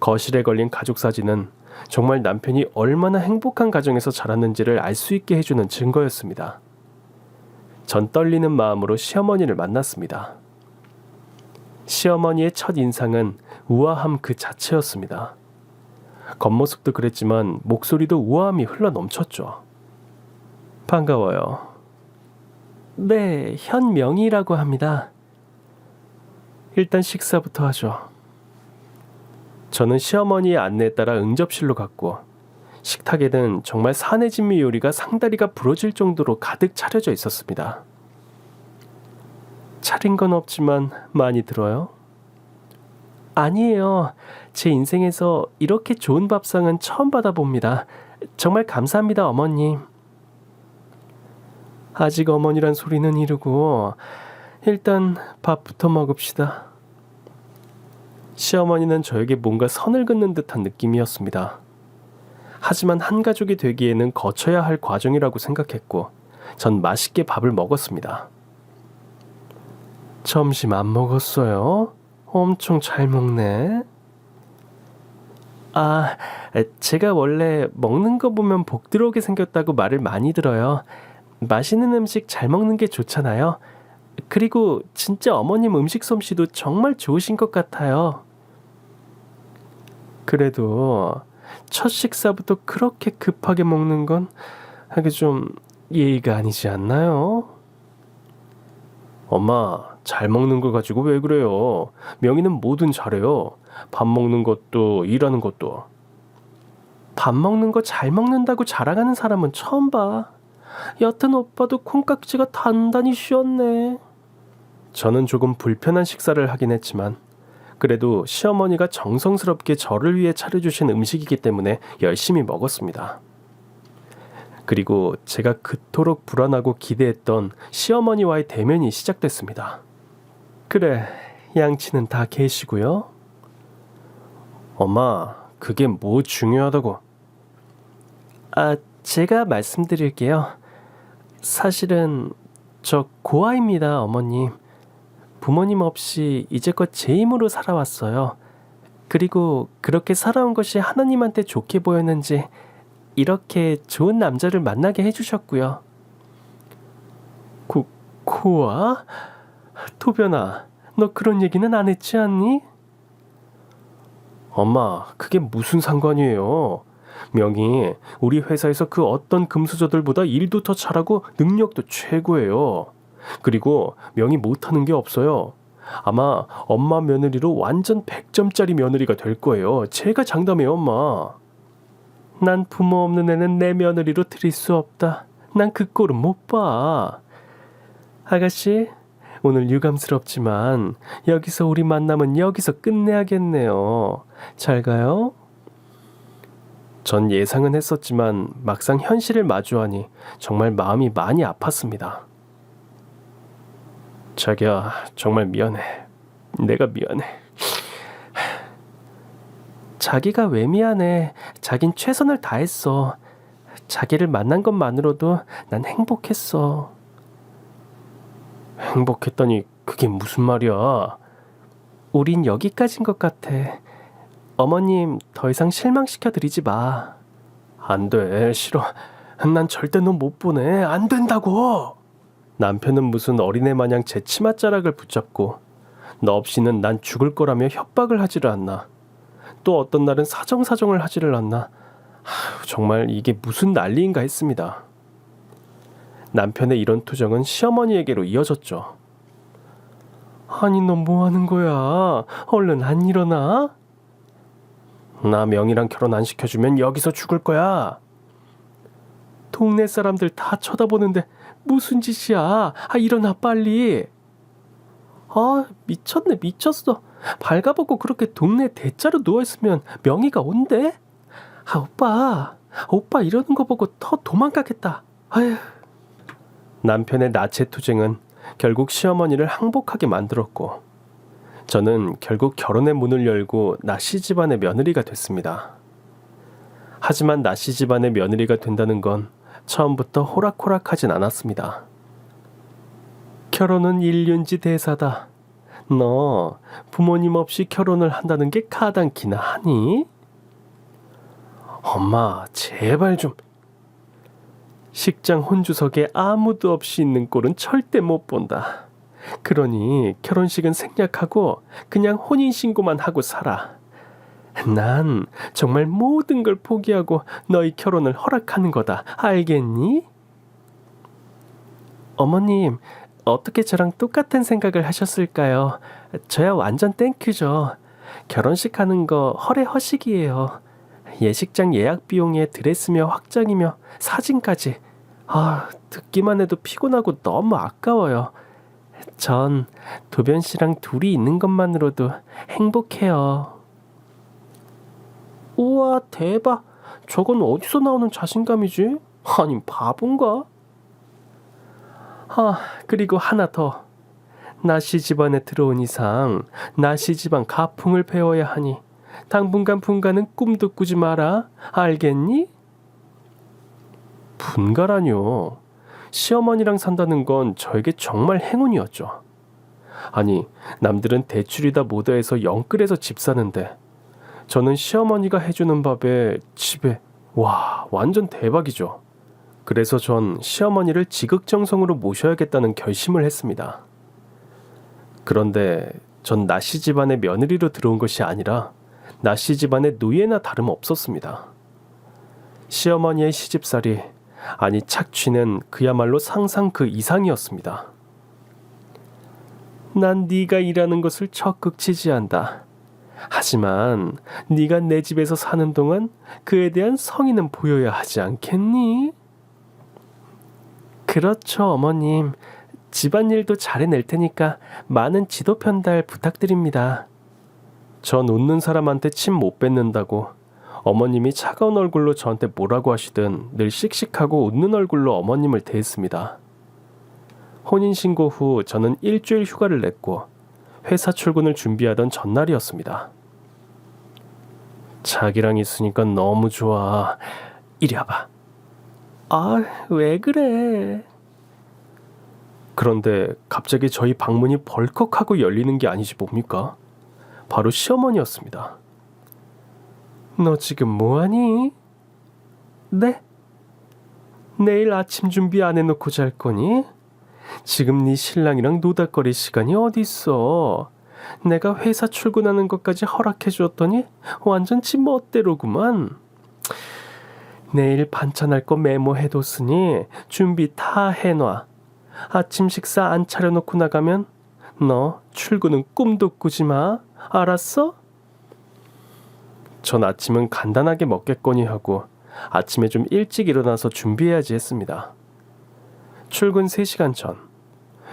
거실에 걸린 가족 사진은 정말 남편이 얼마나 행복한 가정에서 자랐는지를 알 수 있게 해주는 증거였습니다. 전 떨리는 마음으로 시어머니를 만났습니다. 시어머니의 첫 인상은 우아함 그 자체였습니다. 겉모습도 그랬지만 목소리도 우아함이 흘러넘쳤죠. 반가워요. 네, 현명이라고 합니다. 일단 식사부터 하죠. 저는 시어머니의 안내에 따라 응접실로 갔고 식탁에는 정말 사내진미 요리가 상다리가 부러질 정도로 가득 차려져 있었습니다. 차린 건 없지만 많이 들어요? 아니에요. 제 인생에서 이렇게 좋은 밥상은 처음 받아봅니다. 정말 감사합니다, 어머님. 아직 어머니란 소리는 이르고 일단 밥부터 먹읍시다. 시어머니는 저에게 뭔가 선을 긋는 듯한 느낌이었습니다. 하지만 한 가족이 되기에는 거쳐야 할 과정이라고 생각했고 전 맛있게 밥을 먹었습니다. 점심 안 먹었어요? 엄청 잘 먹네. 아, 제가 원래 먹는 거 보면 복 들어오게 생겼다고 말을 많이 들어요. 맛있는 음식 잘 먹는 게 좋잖아요. 그리고 진짜 어머님 음식 솜씨도 정말 좋으신 것 같아요. 그래도 첫 식사부터 그렇게 급하게 먹는 건 하기 좀 예의가 아니지 않나요? 엄마, 잘 먹는 걸 가지고 왜 그래요? 명희는 뭐든 잘해요. 밥 먹는 것도 일하는 것도. 밥 먹는 거 잘 먹는다고 자랑하는 사람은 처음 봐. 여튼 오빠도 콩깍지가 단단히 씌었네. 저는 조금 불편한 식사를 하긴 했지만 그래도 시어머니가 정성스럽게 저를 위해 차려주신 음식이기 때문에 열심히 먹었습니다. 그리고 제가 그토록 불안하고 기대했던 시어머니와의 대면이 시작됐습니다. 그래, 양치는 다 계시고요. 엄마, 그게 뭐 중요하다고? 제가 말씀드릴게요. 사실은 저 고아입니다, 어머님. 부모님 없이 이제껏 제 힘으로 살아왔어요. 그리고 그렇게 살아온 것이 하나님한테 좋게 보였는지 이렇게 좋은 남자를 만나게 해주셨고요. 고아? 도변아, 너 그런 얘기는 안 했지 않니? 엄마, 그게 무슨 상관이에요? 명희, 우리 회사에서 그 어떤 금수저들보다 일도 더 잘하고 능력도 최고예요. 그리고 명희 못하는 게 없어요. 아마 엄마 며느리로 완전 100점짜리 며느리가 될 거예요. 제가 장담해요, 엄마. 난 부모 없는 애는 내 며느리로 들일 수 없다. 난 그 꼴은 못 봐. 아가씨, 오늘 유감스럽지만 여기서 우리 만남은 여기서 끝내야겠네요. 잘 가요. 전 예상은 했었지만 막상 현실을 마주하니 정말 마음이 많이 아팠습니다. 자기야, 정말 미안해. 내가 미안해. 자기가 왜 미안해. 자긴 최선을 다했어. 자기를 만난 것만으로도 난 행복했어. 행복했다니 그게 무슨 말이야? 우린 여기까지인 것 같아. 어머님 더 이상 실망시켜드리지 마. 안 돼, 싫어. 난 절대 너 못 보내. 안 된다고. 남편은 무슨 어린애 마냥 제 치맛자락을 붙잡고 너 없이는 난 죽을 거라며 협박을 하지를 않나. 또 어떤 날은 사정사정을 하지를 않나. 정말 이게 무슨 난리인가 했습니다. 남편의 이런 투정은 시어머니에게로 이어졌죠. 아니, 너 뭐 하는 거야? 얼른 안 일어나? 나 명희랑 결혼 안 시켜주면 여기서 죽을 거야. 동네 사람들 다 쳐다보는데 무슨 짓이야? 일어나 빨리. 미쳤네, 미쳤어. 발가벗고 그렇게 동네 대자로 누워있으면 명희가 온대? 오빠 이러는 거 보고 더 도망가겠다. 아휴. 남편의 나체 투쟁은 결국 시어머니를 항복하게 만들었고 저는 결국 결혼의 문을 열고 나씨 집안의 며느리가 됐습니다. 하지만 나씨 집안의 며느리가 된다는 건 처음부터 호락호락하진 않았습니다. 결혼은 일륜지 대사다. 너 부모님 없이 결혼을 한다는 게 가당키나 하니? 엄마, 제발 좀. 식장 혼주석에 아무도 없이 있는 꼴은 절대 못 본다. 그러니 결혼식은 생략하고 그냥 혼인신고만 하고 살아. 난 정말 모든 걸 포기하고 너희 결혼을 허락하는 거다. 알겠니? 어머님, 어떻게 저랑 똑같은 생각을 하셨을까요? 저야 완전 땡큐죠. 결혼식 하는 거 허례허식이에요. 예식장 예약 비용에 드레스며 확장이며 사진까지. 듣기만 해도 피곤하고 너무 아까워요. 전 도변 씨랑 둘이 있는 것만으로도 행복해요. 우와, 대박. 저건 어디서 나오는 자신감이지? 아니, 바본가? 그리고 하나 더. 나씨 집안에 들어온 이상 나씨 집안 가풍을 배워야 하니 당분간 분가는 꿈도 꾸지 마라. 알겠니? 분가라뇨. 시어머니랑 산다는 건 저에게 정말 행운이었죠. 아니, 남들은 대출이다 뭐다해서 영끌에서 집 사는데 저는 시어머니가 해주는 밥에 집에 와, 완전 대박이죠. 그래서 전 시어머니를 지극정성으로 모셔야겠다는 결심을 했습니다. 그런데 전 나씨 집안의 며느리로 들어온 것이 아니라 나씨 집안의 노예나 다름없었습니다. 시어머니의 시집살이, 아니 착취는 그야말로 상상 그 이상이었습니다. 난 네가 일하는 것을 적극 지지한다. 하지만 네가 내 집에서 사는 동안 그에 대한 성의는 보여야 하지 않겠니? 그렇죠, 어머님. 집안일도 잘해낼 테니까 많은 지도 편달 부탁드립니다. 전 웃는 사람한테 침 못 뱉는다고 어머님이 차가운 얼굴로 저한테 뭐라고 하시든 늘 씩씩하고 웃는 얼굴로 어머님을 대했습니다. 혼인신고 후 저는 일주일 휴가를 냈고 회사 출근을 준비하던 전날이었습니다. 자기랑 있으니까 너무 좋아. 이리 와봐. 아, 왜 그래? 그런데 갑자기 저희 방문이 벌컥하고 열리는 게 아니지 뭡니까? 바로 시어머니였습니다. 너 지금 뭐하니? 네? 내일 아침 준비 안 해놓고 잘 거니? 지금 네 신랑이랑 노닥거릴 시간이 어딨어? 내가 회사 출근하는 것까지 허락해 주었더니 완전 지 멋대로구만. 내일 반찬할 거 메모해뒀으니 준비 다 해놔. 아침 식사 안 차려놓고 나가면 너 출근은 꿈도 꾸지 마. 알았어? 전 아침은 간단하게 먹겠거니 하고 아침에 좀 일찍 일어나서 준비해야지 했습니다. 출근 3시간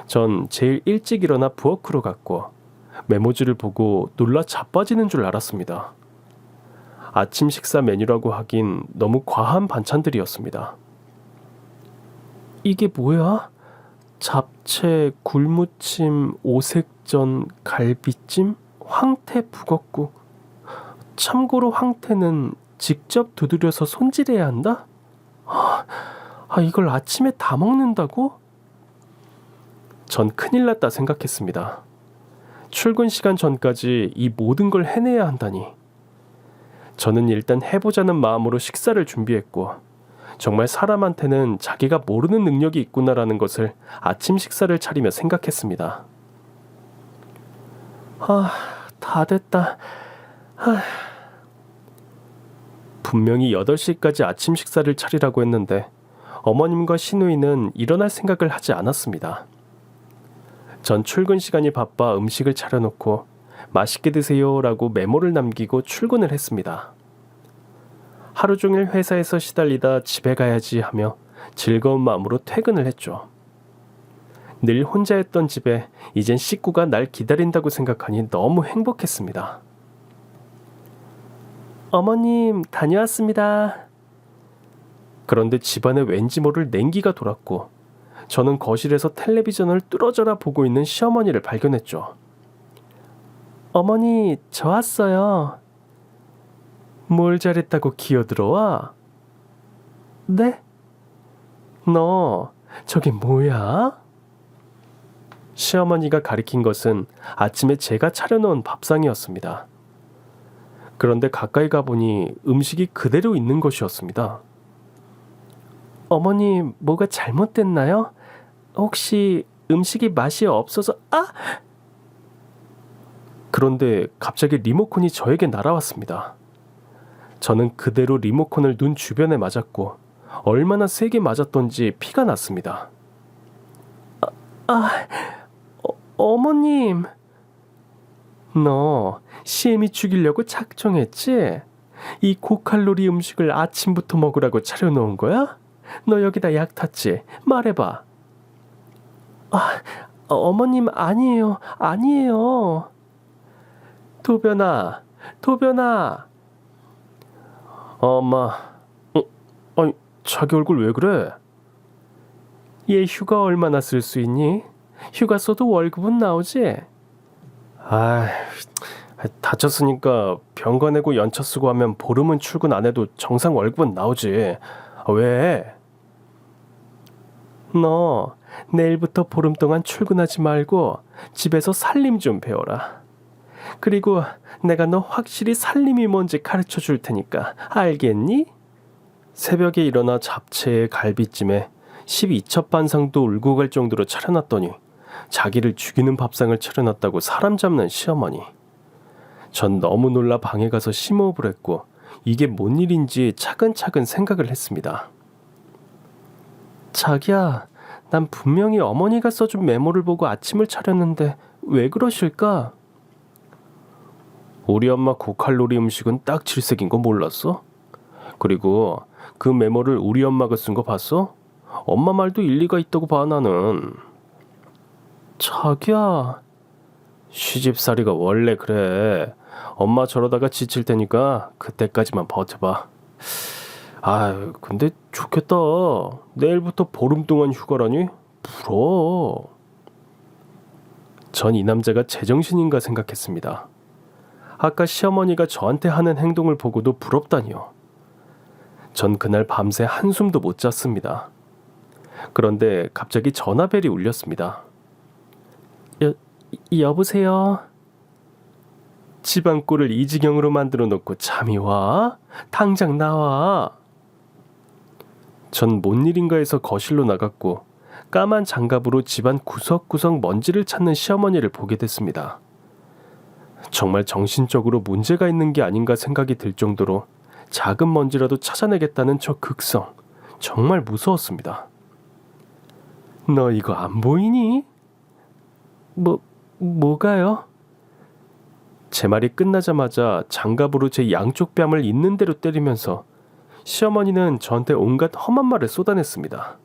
전 제일 일찍 일어나 부엌으로 갔고 메모지를 보고 놀라 자빠지는 줄 알았습니다. 아침 식사 메뉴라고 하긴 너무 과한 반찬들이었습니다. 이게 뭐야? 잡채, 굴무침, 오색전, 갈비찜, 황태 북엇국. 참고로 황태는 직접 두드려서 손질해야 한다? 이걸 아침에 다 먹는다고? 전 큰일 났다 생각했습니다. 출근 시간 전까지 이 모든 걸 해내야 한다니. 저는 일단 해보자는 마음으로 식사를 준비했고 정말 사람한테는 자기가 모르는 능력이 있구나라는 것을 아침 식사를 차리며 생각했습니다. 다 됐다. 분명히 8시까지 아침 식사를 차리라고 했는데 어머님과 시누이는 일어날 생각을 하지 않았습니다. 전 출근 시간이 바빠 음식을 차려놓고 맛있게 드세요라고 메모를 남기고 출근을 했습니다. 하루 종일 회사에서 시달리다 집에 가야지 하며 즐거운 마음으로 퇴근을 했죠. 늘 혼자였던 집에 이젠 식구가 날 기다린다고 생각하니 너무 행복했습니다. 어머님, 다녀왔습니다. 그런데 집안에 왠지 모를 냉기가 돌았고 저는 거실에서 텔레비전을 뚫어져라 보고 있는 시어머니를 발견했죠. 어머니, 저 왔어요. 뭘 잘했다고 기어들어와? 네? 너 저게 뭐야? 시어머니가 가리킨 것은 아침에 제가 차려놓은 밥상이었습니다. 그런데 가까이 가보니 음식이 그대로 있는 것이었습니다. 어머니, 뭐가 잘못됐나요? 혹시 음식이 맛이 없어서... 그런데 갑자기 리모컨이 저에게 날아왔습니다. 저는 그대로 리모컨을 눈 주변에 맞았고 얼마나 세게 맞았던지 피가 났습니다. 어머님, 너 시애미 죽이려고 작정했지? 이 고칼로리 음식을 아침부터 먹으라고 차려놓은 거야? 너 여기다 약 탔지? 말해봐. 어머님, 아니에요. 도변아. 엄마. 아니, 자기 얼굴 왜 그래? 얘 휴가 얼마나 쓸 수 있니? 휴가 써도 월급은 나오지? 다쳤으니까 병가 내고 연차 쓰고 하면 보름은 출근 안 해도 정상 월급은 나오지. 왜? 너 내일부터 보름 동안 출근하지 말고 집에서 살림 좀 배워라. 그리고 내가 너 확실히 살림이 뭔지 가르쳐 줄 테니까 알겠니? 새벽에 일어나 잡채에 갈비찜에 12첩 반상도 울고 갈 정도로 차려놨더니 자기를 죽이는 밥상을 차려놨다고 사람 잡는 시어머니. 전 너무 놀라 방에 가서 심호흡을 했고 이게 뭔 일인지 차근차근 생각을 했습니다. 자기야, 난 분명히 어머니가 써준 메모를 보고 아침을 차렸는데 왜 그러실까? 우리 엄마 고칼로리 음식은 딱 질색인 거 몰랐어? 그리고 그 메모를 우리 엄마가 쓴 거 봤어? 엄마 말도 일리가 있다고 봐 나는. 자기야, 시집살이가 원래 그래. 엄마 저러다가 지칠 테니까 그때까지만 버텨봐. 아, 근데 좋겠다. 내일부터 보름 동안 휴가라니? 부러워. 전 이 남자가 제정신인가 생각했습니다. 아까 시어머니가 저한테 하는 행동을 보고도 부럽다니요. 전 그날 밤새 한숨도 못 잤습니다. 그런데 갑자기 전화벨이 울렸습니다. 여보세요? 집안 꼴을 이 지경으로 만들어 놓고 잠이 와? 당장 나와. 전 뭔 일인가 해서 거실로 나갔고 까만 장갑으로 집안 구석구석 먼지를 찾는 시어머니를 보게 됐습니다. 정말 정신적으로 문제가 있는 게 아닌가 생각이 들 정도로 작은 먼지라도 찾아내겠다는 저 극성, 정말 무서웠습니다. 너 이거 안 보이니? 뭐가요? 제 말이 끝나자마자 장갑으로 제 양쪽 뺨을 있는 대로 때리면서 시어머니는 저한테 온갖 험한 말을 쏟아냈습니다.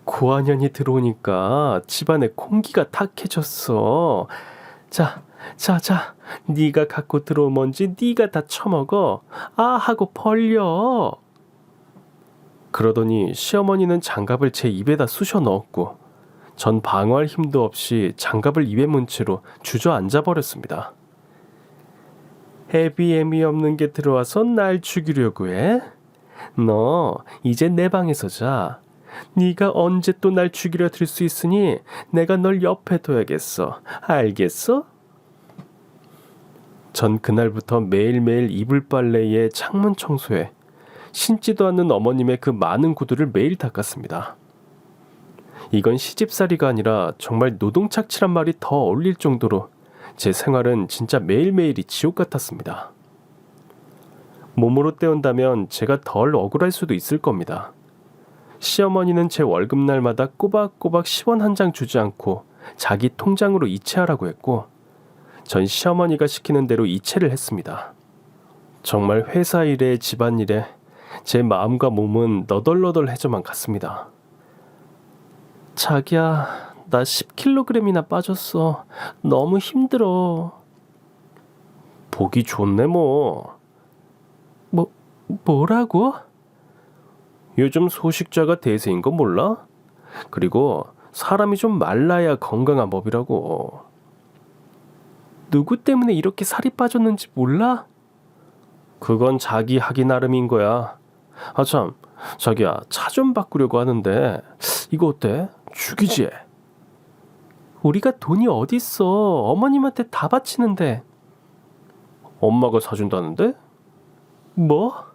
고한년이 들어오니까 집안에 공기가 탁해졌어. 자, 네가 갖고 들어온 먼지 네가 다 처먹어. 아 하고 벌려. 그러더니 시어머니는 장갑을 제 입에다 쑤셔 넣었고 전 방어할 힘도 없이 장갑을 입에 문 채로 주저앉아 버렸습니다. 애비애미 없는 게 들어와서 날 죽이려고 해? 너 이제 내 방에서 자. 네가 언제 또 날 죽이려 들 수 있으니 내가 널 옆에 둬야겠어. 알겠어? 전 그날부터 매일매일 이불 빨래에 창문 청소에 신지도 않는 어머님의 그 많은 구두를 매일 닦았습니다. 이건 시집살이가 아니라 정말 노동착취란 말이 더 어울릴 정도로 제 생활은 진짜 매일매일이 지옥 같았습니다. 몸으로 때운다면 제가 덜 억울할 수도 있을 겁니다. 시어머니는 제 월급날마다 꼬박꼬박 10원 한 장 주지 않고 자기 통장으로 이체하라고 했고 전 시어머니가 시키는 대로 이체를 했습니다. 정말 회사 일에 집안일에 제 마음과 몸은 너덜너덜해져만 갔습니다. 자기야, 나 10kg이나 빠졌어. 너무 힘들어. 보기 좋네 뭐. 뭐라고? 요즘 소식자가 대세인 거 몰라? 그리고 사람이 좀 말라야 건강한 법이라고. 누구 때문에 이렇게 살이 빠졌는지 몰라? 그건 자기 하기 나름인 거야. 아 참, 자기야, 차 좀 바꾸려고 하는데 이거 어때? 죽이지? 우리가 돈이 어딨어. 어머님한테 다 바치는데. 엄마가 사준다는데? 뭐?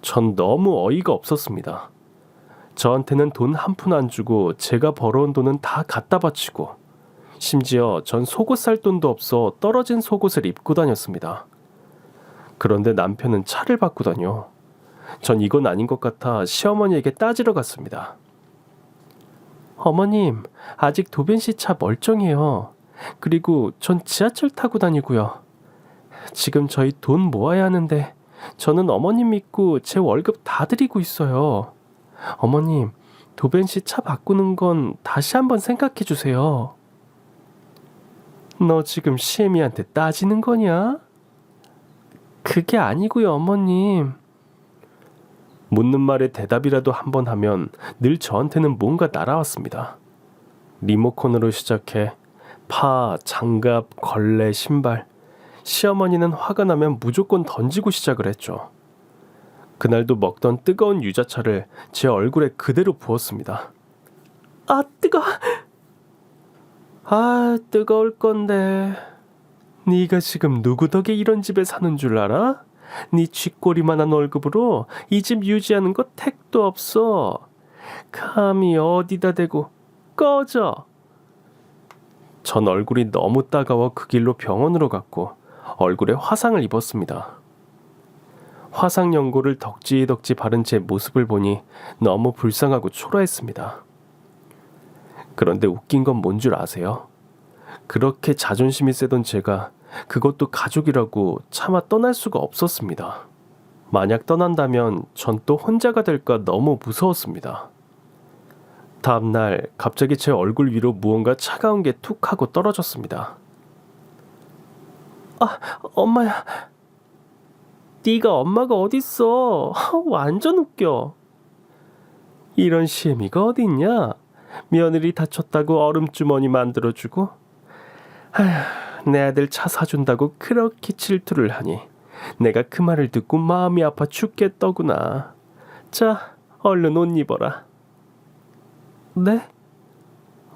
전 너무 어이가 없었습니다. 저한테는 돈 한 푼 안 주고 제가 벌어온 돈은 다 갖다 바치고 심지어 전 속옷 살 돈도 없어 떨어진 속옷을 입고 다녔습니다. 그런데 남편은 차를 바꾸다뇨. 전 이건 아닌 것 같아 시어머니에게 따지러 갔습니다. 어머님, 아직 도변씨 차 멀쩡해요. 그리고 전 지하철 타고 다니고요. 지금 저희 돈 모아야 하는데 저는 어머님 믿고 제 월급 다 드리고 있어요. 어머님, 도변씨 차 바꾸는 건 다시 한번 생각해 주세요. 너 지금 시애미한테 따지는 거냐? 그게 아니고요, 어머님. 묻는 말에 대답이라도 한번 하면 늘 저한테는 뭔가 날아왔습니다. 리모컨으로 시작해 파, 장갑, 걸레, 신발. 시어머니는 화가 나면 무조건 던지고 시작을 했죠. 그날도 먹던 뜨거운 유자차를 제 얼굴에 그대로 부었습니다. 아, 뜨거울 건데. 네가 지금 누구 덕에 이런 집에 사는 줄 알아? 네 쥐꼬리만한 월급으로 이 집 유지하는 거 택도 없어. 감히 어디다 대고 꺼져. 전 얼굴이 너무 따가워 그 길로 병원으로 갔고 얼굴에 화상을 입었습니다. 화상 연고를 덕지덕지 바른 제 모습을 보니 너무 불쌍하고 초라했습니다. 그런데 웃긴 건 뭔 줄 아세요? 그렇게 자존심이 세던 제가 그것도 가족이라고 차마 떠날 수가 없었습니다. 만약 떠난다면 전 또 혼자가 될까 너무 무서웠습니다. 다음날 갑자기 제 얼굴 위로 무언가 차가운 게 툭 하고 떨어졌습니다. 아, 엄마야. 네가 엄마가 어딨어. 완전 웃겨. 이런 시애미가 어딨냐? 며느리 다쳤다고 얼음주머니 만들어주고, 아휴, 내 아들 차 사준다고 그렇게 질투를 하니 내가 그 말을 듣고 마음이 아파 죽겠더구나. 자, 얼른 옷 입어라. 네?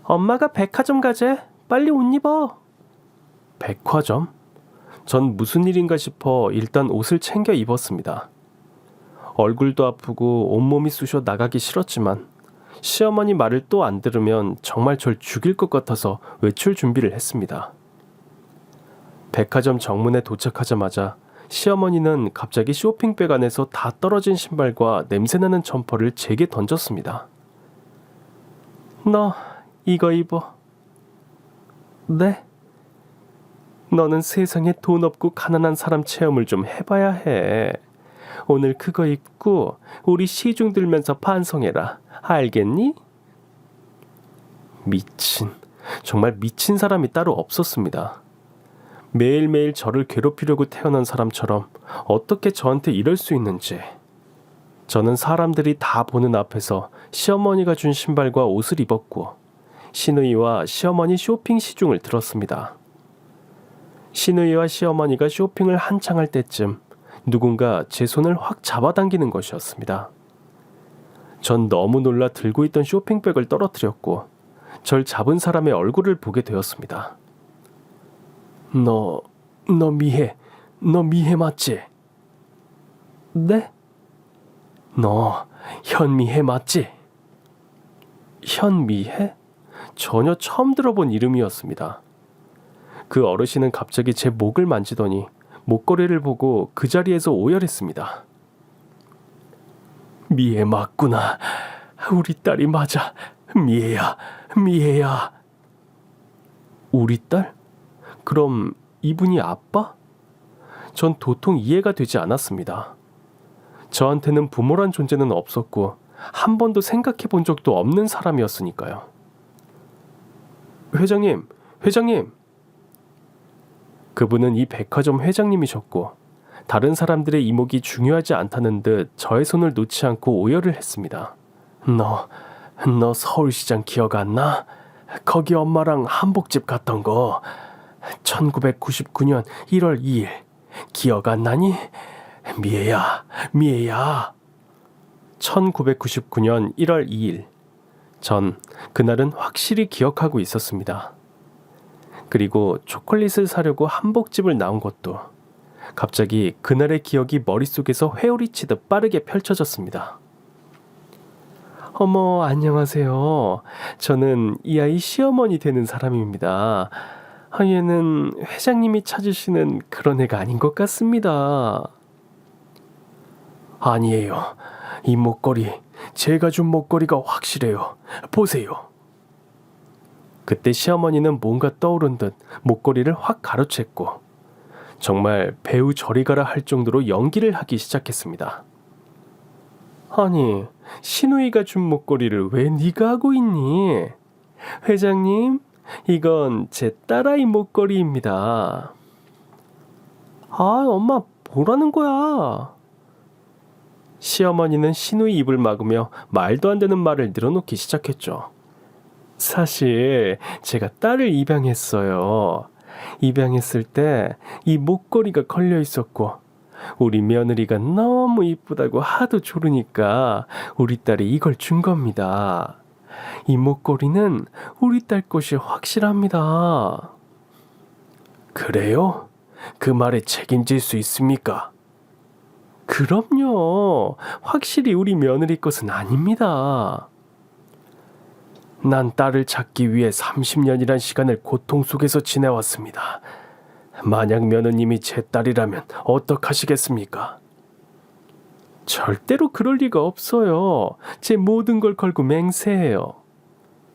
엄마가 백화점 가재. 빨리 옷 입어. 백화점? 전 무슨 일인가 싶어 일단 옷을 챙겨 입었습니다. 얼굴도 아프고 온몸이 쑤셔 나가기 싫었지만 시어머니 말을 또 안 들으면 정말 절 죽일 것 같아서 외출 준비를 했습니다. 백화점 정문에 도착하자마자 시어머니는 갑자기 쇼핑백 안에서 다 떨어진 신발과 냄새나는 점퍼를 제게 던졌습니다. 너 이거 입어. 네? 너는 세상에 돈 없고 가난한 사람 체험을 좀 해봐야 해. 오늘 그거 입고 우리 시중 들면서 반성해라. 알겠니? 정말 미친 사람이 따로 없었습니다. 매일매일 저를 괴롭히려고 태어난 사람처럼 어떻게 저한테 이럴 수 있는지. 저는 사람들이 다 보는 앞에서 시어머니가 준 신발과 옷을 입었고 시누이와 시어머니 쇼핑 시중을 들었습니다. 시누이와 시어머니가 쇼핑을 한창 할 때쯤 누군가 제 손을 확 잡아당기는 것이었습니다. 전 너무 놀라 들고 있던 쇼핑백을 떨어뜨렸고 절 잡은 사람의 얼굴을 보게 되었습니다. 너 미혜 맞지? 네? 너 현미혜 맞지? 현미혜? 전혀 처음 들어본 이름이었습니다. 그 어르신은 갑자기 제 목을 만지더니 목걸이를 보고 그 자리에서 오열했습니다. 미혜 맞구나. 우리 딸이 맞아. 미혜야. 우리 딸? 그럼 이분이 아빠? 전 도통 이해가 되지 않았습니다. 저한테는 부모란 존재는 없었고 한 번도 생각해 본 적도 없는 사람이었으니까요. 회장님. 그분은 이 백화점 회장님이셨고 다른 사람들의 이목이 중요하지 않다는 듯 저의 손을 놓지 않고 오열을 했습니다. 너 서울시장 기억 안 나? 거기 엄마랑 한복집 갔던 거 1999년 1월 2일 기억 안 나니? 미애야 1999년 1월 2일 전 그날은 확실히 기억하고 있었습니다. 그리고 초콜릿을 사려고 한복집을 나온 것도 갑자기 그날의 기억이 머릿속에서 회오리치듯 빠르게 펼쳐졌습니다. 어머, 안녕하세요. 저는 이 아이 시어머니 되는 사람입니다. 얘는 회장님이 찾으시는 그런 애가 아닌 것 같습니다. 아니에요. 이 목걸이, 제가 준 목걸이가 확실해요. 보세요. 그때 시어머니는 뭔가 떠오른 듯 목걸이를 확 가로챘고 정말 배우 저리 가라 할 정도로 연기를 하기 시작했습니다. 아니, 시누이가 준 목걸이를 왜 네가 하고 있니? 회장님, 이건 제 딸아이 목걸이입니다. 아, 엄마, 뭐라는 거야? 시어머니는 시누이 입을 막으며 말도 안 되는 말을 늘어놓기 시작했죠. 사실 제가 딸을 입양했어요. 입양했을 때 이 목걸이가 걸려 있었고 우리 며느리가 너무 이쁘다고 하도 조르니까 우리 딸이 이걸 준 겁니다. 이 목걸이는 우리 딸 것이 확실합니다. 그래요? 그 말에 책임질 수 있습니까? 그럼요. 확실히 우리 며느리 것은 아닙니다. 난 딸을 찾기 위해 30년이란 시간을 고통 속에서 지내왔습니다. 만약 며느님이 제 딸이라면 어떡하시겠습니까? 절대로 그럴 리가 없어요. 제 모든 걸 걸고 맹세해요.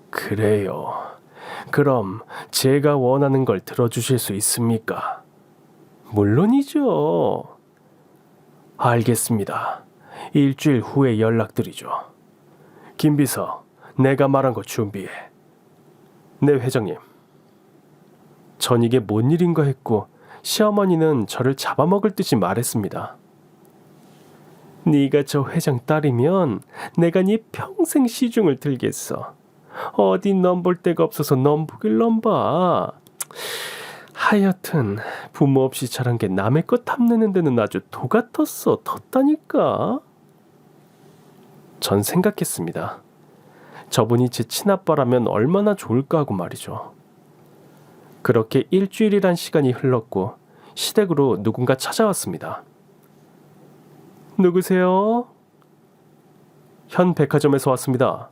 그래요. 그럼 제가 원하는 걸 들어주실 수 있습니까? 물론이죠. 알겠습니다. 일주일 후에 연락드리죠. 김비서, 내가 말한 거 준비해. 네, 회장님. 전 이게 뭔 일인가 했고 시어머니는 저를 잡아먹을 듯이 말했습니다. 네가 저 회장 딸이면 내가 네 평생 시중을 들겠어. 어디 넘볼 데가 없어서 넘보길 넘봐. 하여튼 부모 없이 자란 게 남의 것 탐내는 데는 아주 도 같았어. 텄다니까. 전 생각했습니다. 저분이 제 친아빠라면 얼마나 좋을까 하고 말이죠. 그렇게 일주일이란 시간이 흘렀고 시댁으로 누군가 찾아왔습니다. 누구세요? 현 백화점에서 왔습니다.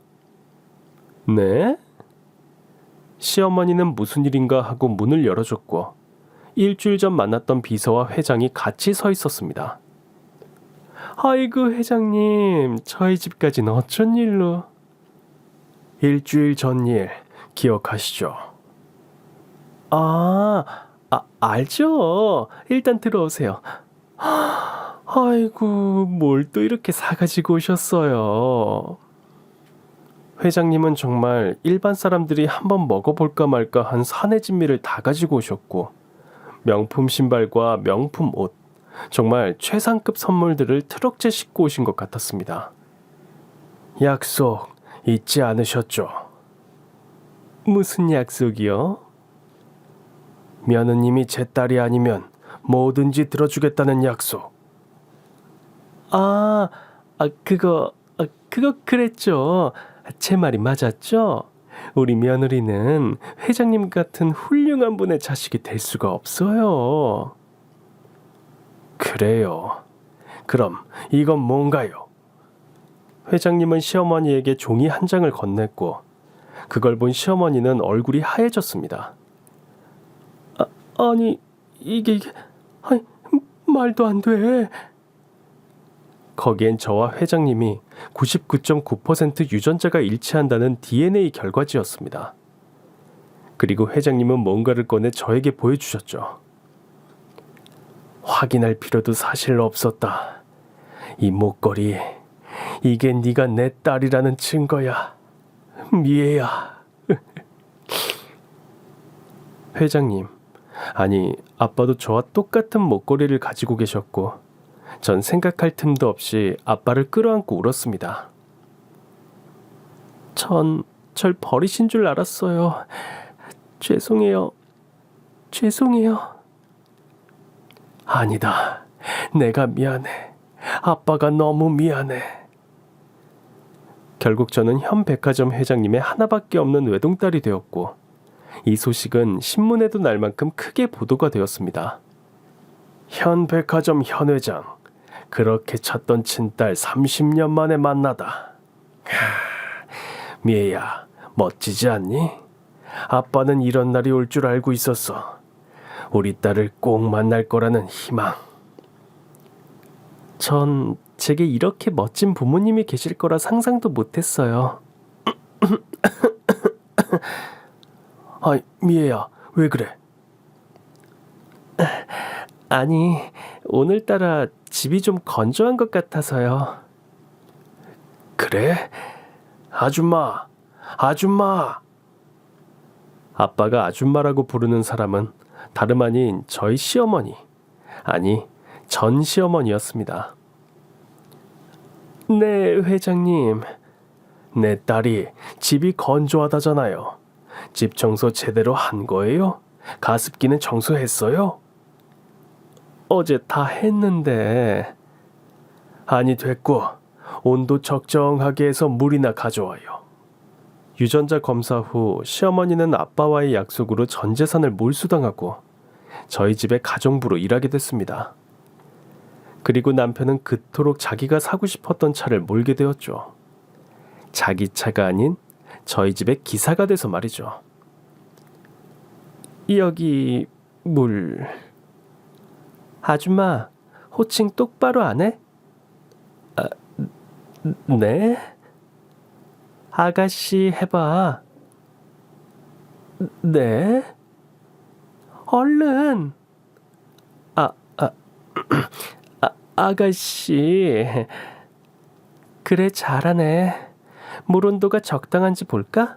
네? 시어머니는 무슨 일인가 하고 문을 열어줬고 일주일 전 만났던 비서와 회장이 같이 서 있었습니다. 아이고 회장님, 저희 집까지는 어쩐 일로? 일주일 전 일 기억하시죠? 알죠. 일단 들어오세요. 아이고, 뭘 또 이렇게 사가지고 오셨어요. 회장님은 정말 일반 사람들이 한번 먹어볼까 말까 한 산의 진미를 다 가지고 오셨고 명품 신발과 명품 옷, 정말 최상급 선물들을 트럭째 싣고 오신 것 같았습니다. 약속 잊지 않으셨죠? 무슨 약속이요? 며느님이 제 딸이 아니면 뭐든지 들어주겠다는 약속. 그거 그랬죠. 제 말이 맞았죠? 우리 며느리는 회장님 같은 훌륭한 분의 자식이 될 수가 없어요. 그래요. 그럼 이건 뭔가요? 회장님은 시어머니에게 종이 한 장을 건넸고 그걸 본 시어머니는 얼굴이 하얘졌습니다. 아니 이게 아니, 말도 안 돼. 거기엔 저와 회장님이 99.9% 유전자가 일치한다는 DNA 결과지였습니다. 그리고 회장님은 뭔가를 꺼내 저에게 보여주셨죠. 확인할 필요도 사실 없었다. 이 목걸이, 이게 네가 내 딸이라는 증거야. 미애야. 회장님, 아니 아빠도 저와 똑같은 목걸이를 가지고 계셨고 전 생각할 틈도 없이 아빠를 끌어안고 울었습니다. 절 버리신 줄 알았어요. 죄송해요. 아니다. 내가 미안해. 아빠가 너무 미안해. 결국 저는 현 백화점 회장님의 하나밖에 없는 외동딸이 되었고 이 소식은 신문에도 날 만큼 크게 보도가 되었습니다. 현 백화점 현 회장, 그렇게 찾던 친딸 30년 만에 만나다. 미애야, 멋지지 않니? 아빠는 이런 날이 올 줄 알고 있었어. 우리 딸을 꼭 만날 거라는 희망. 전 제게 이렇게 멋진 부모님이 계실 거라 상상도 못했어요. 미애야, 왜 그래? 아니, 오늘따라 집이 좀 건조한 것 같아서요. 그래? 아줌마! 아빠가 아줌마라고 부르는 사람은 다름 아닌 저희 시어머니, 아니, 전 시어머니였습니다. 네, 회장님. 내 딸이 집이 건조하다잖아요. 집 청소 제대로 한 거예요? 가습기는 청소했어요? 어제 다 했는데. 아니, 됐고 온도 적정하게 해서 물이나 가져와요. 유전자 검사 후 시어머니는 아빠와의 약속으로 전 재산을 몰수당하고 저희 집에 가정부로 일하게 됐습니다. 그리고 남편은 그토록 자기가 사고 싶었던 차를 몰게 되었죠. 자기 차가 아닌 저희 집의 기사가 돼서 말이죠. 여기 물. 아줌마, 호칭 똑바로 안 해? 네? 아가씨 해봐. 네? 얼른. 아가씨. 그래, 잘하네. 물 온도가 적당한지 볼까?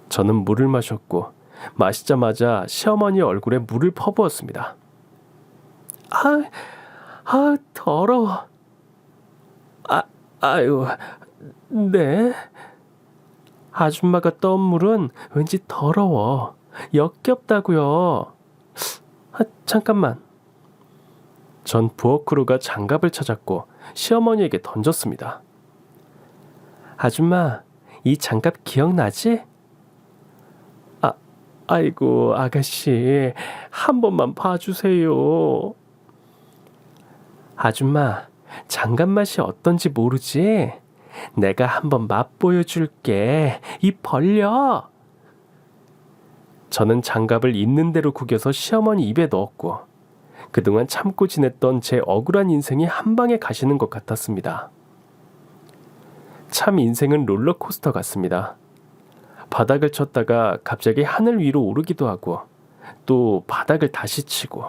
저는 물을 마셨고 마시자마자 시어머니 얼굴에 물을 퍼부었습니다. 더러워. 아유, 네. 아줌마가 떠온 물은 왠지 더러워. 역겹다고요. 잠깐만. 전 부엌으로 가 장갑을 찾았고 시어머니에게 던졌습니다. 아줌마, 이 장갑 기억나지? 아이고, 아가씨, 한 번만 봐주세요. 아줌마, 장갑 맛이 어떤지 모르지? 내가 한번 맛보여줄게. 입 벌려. 저는 장갑을 있는 대로 구겨서 시어머니 입에 넣었고 그동안 참고 지냈던 제 억울한 인생이 한 방에 가시는 것 같았습니다. 참 인생은 롤러코스터 같습니다. 바닥을 쳤다가 갑자기 하늘 위로 오르기도 하고 또 바닥을 다시 치고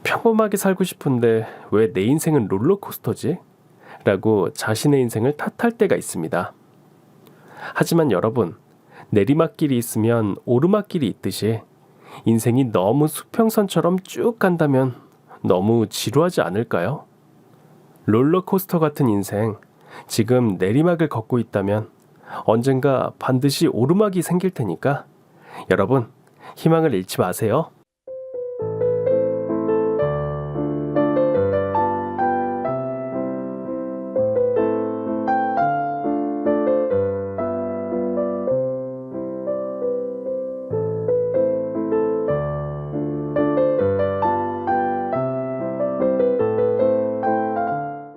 평범하게 살고 싶은데 왜 내 인생은 롤러코스터지? 라고 자신의 인생을 탓할 때가 있습니다. 하지만 여러분, 내리막길이 있으면 오르막길이 있듯이 인생이 너무 수평선처럼 쭉 간다면 너무 지루하지 않을까요? 롤러코스터 같은 인생, 지금 내리막을 걷고 있다면 언젠가 반드시 오르막이 생길 테니까 여러분, 희망을 잃지 마세요.